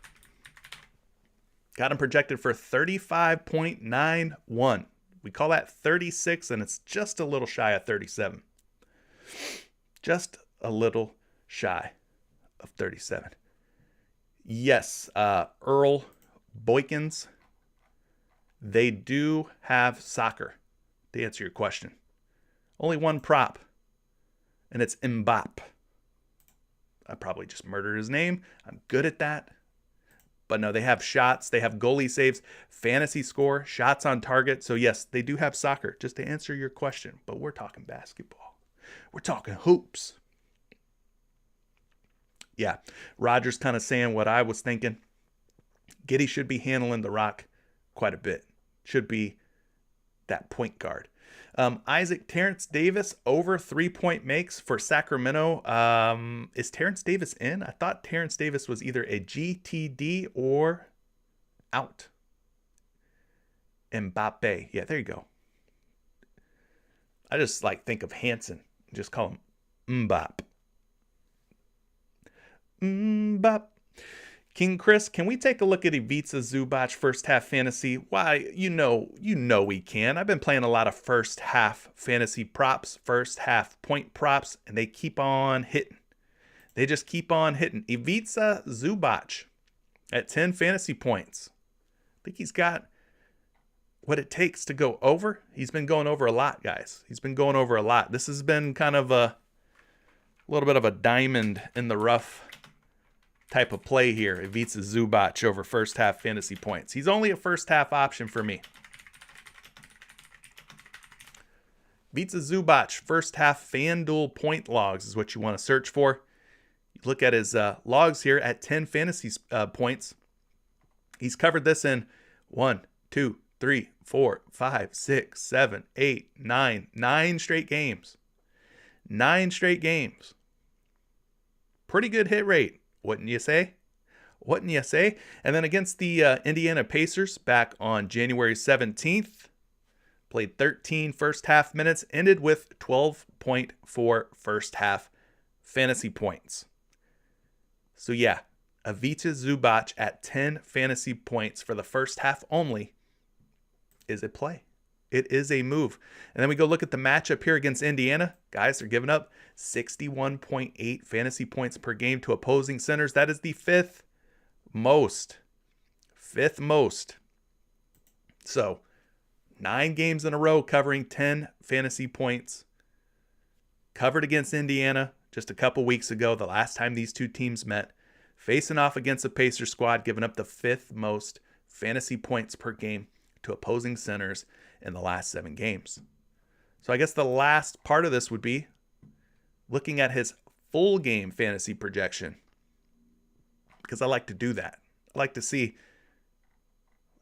Got him projected for 35.91. We call that 36, and it's just a little shy of 37. Just a little shy of 37. Yes, Earl Boykins, they do have soccer, to answer your question. Only one prop, and it's Mbop. I probably just murdered his name. I'm good at that. But no, they have shots, they have goalie saves, fantasy score, shots on target. So yes, they do have soccer, just to answer your question. But we're talking basketball. We're talking hoops. Yeah, Roger's kind of saying what I was thinking. Giddey should be handling the rock quite a bit. Should be that point guard. Isaac, Terrence Davis over 3-point makes for Sacramento. Is Terrence Davis in? I thought Terrence Davis was either a GTD or out. Mbappe. Yeah, there you go. I just think of Hanson. Just call him Mbop. Mbop. King Chris, can we take a look at Ivica Zubac first half fantasy? Why, you know we can. I've been playing a lot of first half fantasy props, first half point props, and they keep on hitting. They just keep on hitting. Ivica Zubac at 10 fantasy points. I think he's got what it takes to go over. He's been going over a lot, guys. He's been going over a lot. This has been kind of a little bit of a diamond in the rough type of play here. Ivica Zubac over first half fantasy points. He's only a first half option for me. Ivica Zubac first half FanDuel point logs is what you want to search for. You look at his logs here at 10 fantasy points. He's covered this in 1, 2, 3, 4, 5, 6, 7, 8, 9 straight games. 9 straight games. Pretty good hit rate. Wouldn't you say? Wouldn't you say? And then against the Indiana Pacers back on January 17th, played 13 first half minutes, ended with 12.4 first half fantasy points. So yeah, Ivica Zubac at 10 fantasy points for the first half only is a play. It is a move. And then we go look at the matchup here against Indiana. Guys are giving up 61.8 fantasy points per game to opposing centers. That is the fifth most. So 9 games in a row covering 10 fantasy points. Covered against Indiana just a couple weeks ago, the last time these two teams met. Facing off against the Pacers squad, giving up the 5th most fantasy points per game to opposing centers in the last 7 games. So I guess the last part of this would be looking at his full game fantasy projection, because I like to do that. I like to see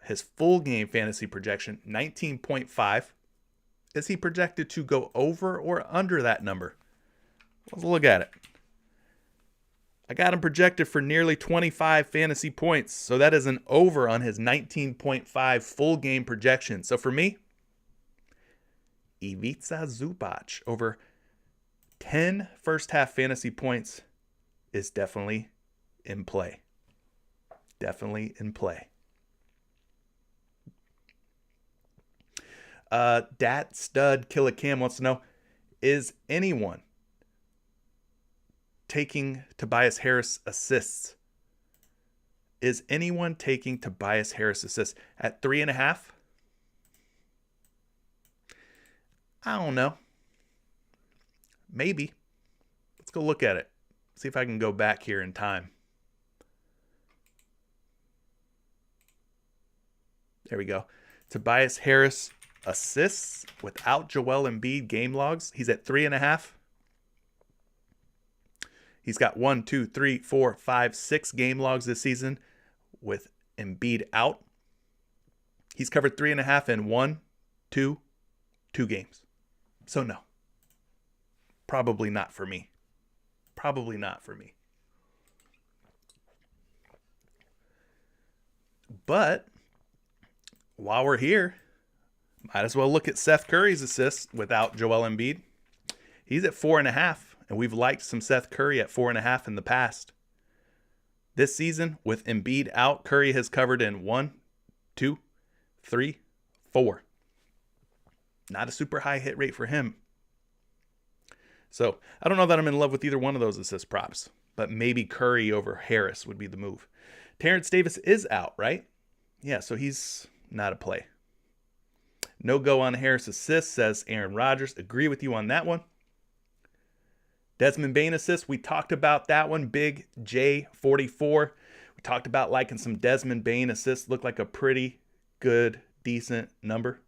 his full game fantasy projection, 19.5. Is he projected to go over or under that number? Let's look at it. I got him projected for nearly 25 fantasy points. So that is an over on his 19.5 full game projection. So for me, Ivica Zubac over 10 first half fantasy points is definitely in play. Definitely in play. Dat Stud Killer Cam wants to know, is anyone taking Tobias Harris assists? Is anyone taking Tobias Harris assists at 3.5? I don't know. Maybe. Let's go look at it. See if I can go back here in time. There we go. Tobias Harris assists without Joel Embiid game logs. He's at 3.5. He's got 1, 2, 3, 4, 5, 6 game logs this season with Embiid out. He's covered 3.5 in 1, 2 games. So no. Probably not for me. Probably not for me. But while we're here, might as well look at Seth Curry's assists without Joel Embiid. He's at 4.5, and we've liked some Seth Curry at 4.5 in the past. This season, with Embiid out, Curry has covered in 1, 2, 3, 4. Not a super high hit rate for him. So I don't know that I'm in love with either one of those assist props, but maybe Curry over Harris would be the move. Terrence Davis is out, right? Yeah, so he's not a play. No go on Harris assists, says Aaron Rodgers. Agree with you on that one. Desmond Bane assists. We talked about that one. Big J44. We talked about liking some Desmond Bane assists. Looked like a pretty good, decent number.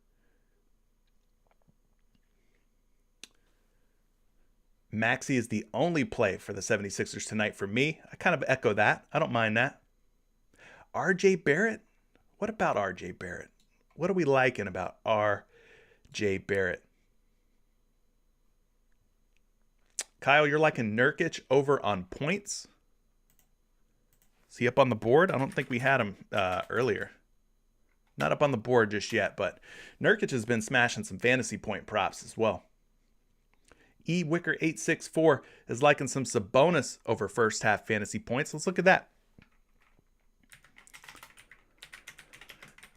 Maxey is the only play for the 76ers tonight for me. I kind of echo that. I don't mind that. RJ Barrett? What about RJ Barrett? What are we liking about RJ Barrett? Kyle, you're liking Nurkic over on points. Is he up on the board? I don't think we had him earlier. Not up on the board just yet, but Nurkic has been smashing some fantasy point props as well. Wicker864 is liking some Sabonis over first half fantasy points. Let's look at that.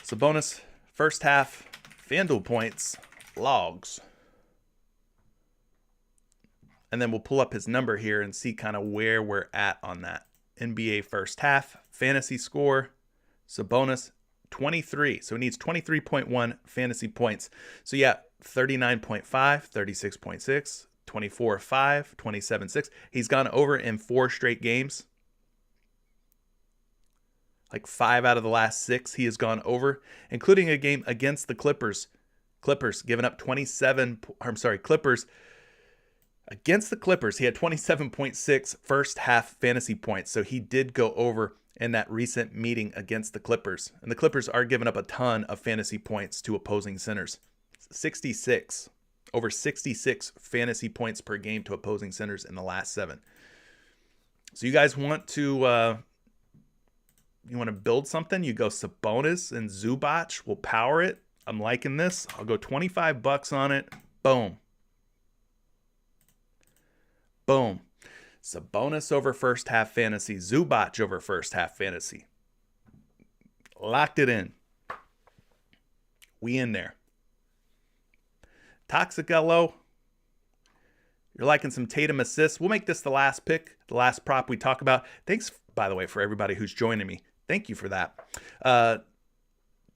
Sabonis first half FanDuel points logs. And then we'll pull up his number here and see kind of where we're at on that. NBA first half, fantasy score, Sabonis, 23. So he needs 23.1 fantasy points. So yeah, 39.5, 36.6, 24.5, 27.6. He's gone over in 4 straight games. Like 5 out of the last 6 he has gone over, including a game against the Clippers. Clippers giving up Clippers. Against the Clippers, he had 27.6 first half fantasy points. So he did go over in that recent meeting against the Clippers. And the Clippers are giving up a ton of fantasy points to opposing centers. 66. Over 66 fantasy points per game to opposing centers in the last 7. So you guys want to build something? You go Sabonis and Zubac. We'll power it. I'm liking this. I'll go $25 on it. Boom. Boom. Sabonis over first half fantasy. Zubac over first half fantasy. Locked it in. We in there. Toxic LO. You're liking some Tatum assists. We'll make this the last pick, the last prop we talk about. Thanks, by the way, for everybody who's joining me. Thank you for that.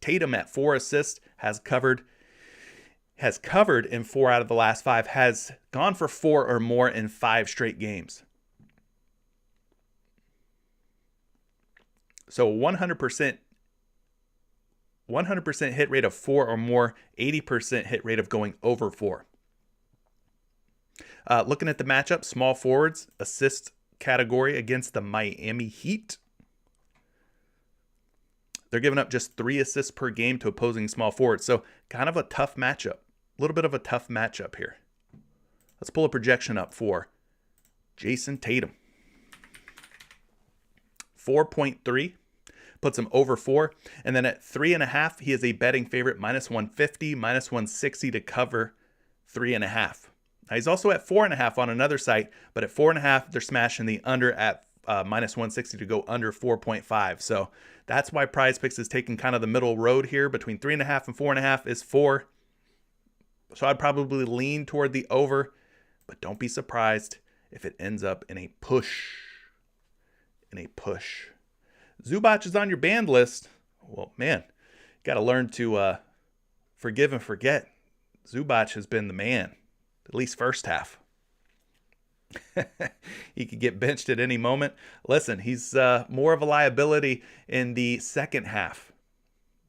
Tatum at 4 assists has covered in 4 out of the last 5, has gone for 4 or more in 5 straight games. So 100% hit rate of 4 or more, 80% hit rate of going over 4. Looking at the matchup, small forwards, assist category against the Miami Heat. They're giving up just 3 assists per game to opposing small forwards. So kind of a tough matchup. A little bit of a tough matchup here. Let's pull a projection up for Jason Tatum. 4.3 puts him over 4. And then at 3.5, he is a betting favorite, -150, -160 to cover 3.5. Now he's also at 4.5 on another site, but at 4.5, they're smashing the under at -160 to go under 4.5. So that's why PrizePicks is taking kind of the middle road here between 3.5 and 4.5 is 4. So I'd probably lean toward the over, but don't be surprised if it ends up in a push. Zubac is on your banned list. Well, man, got to learn to forgive and forget. Zubac has been the man, at least first half. He could get benched at any moment. Listen, he's more of a liability in the second half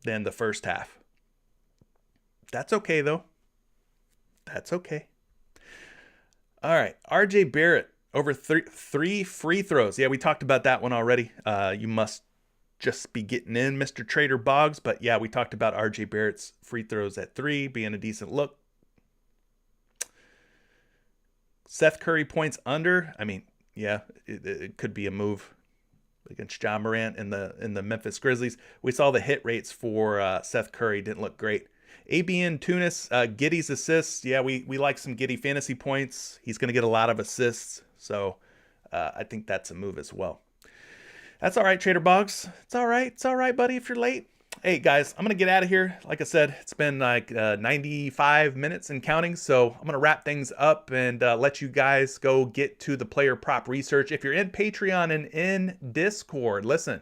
than the first half. That's okay, though. That's okay. All right, RJ Barrett over 3 free throws. Yeah, we talked about that one already. You must just be getting in, Mr. Trader Boggs. But yeah, we talked about RJ Barrett's free throws at 3 being a decent look. Seth Curry points under. I mean, yeah, it could be a move against Ja Morant in the Memphis Grizzlies. We saw the hit rates for Seth Curry didn't look great. ABN Tunis, Giddey's assists. Yeah, we like some Giddey fantasy points. He's going to get a lot of assists, so I think that's a move as well. That's all right, Trader Boggs. It's all right. It's all right, buddy, if you're late. Hey, guys, I'm going to get out of here. Like I said, it's been like 95 minutes and counting, so I'm going to wrap things up and let you guys go get to the player prop research. If you're in Patreon and in Discord, listen,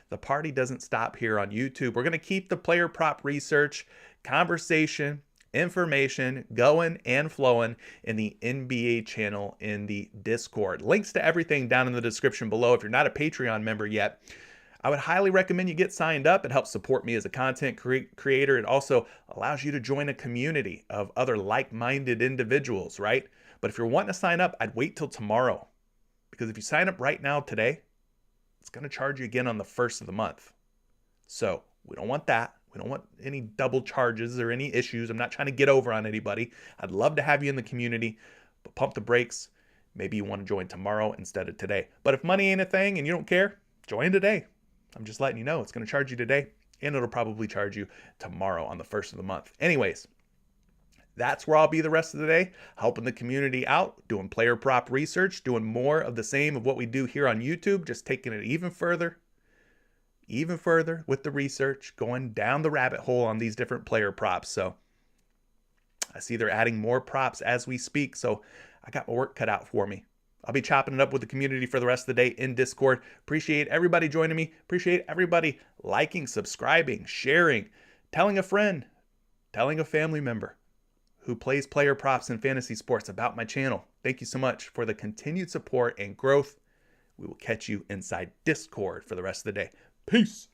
the party doesn't stop here on YouTube. We're going to keep the player prop research, conversation, information going and flowing in the NBA channel in the Discord. Links to everything down in the description below. If you're not a Patreon member yet, I would highly recommend you get signed up. It helps support me as a content creator. It also allows you to join a community of other like-minded individuals, right? But if you're wanting to sign up, I'd wait till tomorrow. Because if you sign up right now today, it's going to charge you again on the first of the month. So we don't want that. We don't want any double charges or any issues. I'm not trying to get over on anybody. I'd love to have you in the community, but pump the brakes. Maybe you want to join tomorrow instead of today. But if money ain't a thing and you don't care, join today. I'm just letting you know it's going to charge you today, and it'll probably charge you tomorrow on the first of the month. Anyways, that's where I'll be the rest of the day, helping the community out, doing player prop research, doing more of the same of what we do here on YouTube, just taking it even further with the research, going down the rabbit hole on these different player props. So I see they're adding more props as we speak, so I got my work cut out for me. I'll be chopping it up with the community for the rest of the day in Discord. Appreciate everybody joining me. Appreciate everybody liking, subscribing, sharing, telling a friend, telling a family member who plays player props and fantasy sports about my channel. Thank you so much for the continued support and growth. We will catch you inside Discord for the rest of the day. Peace.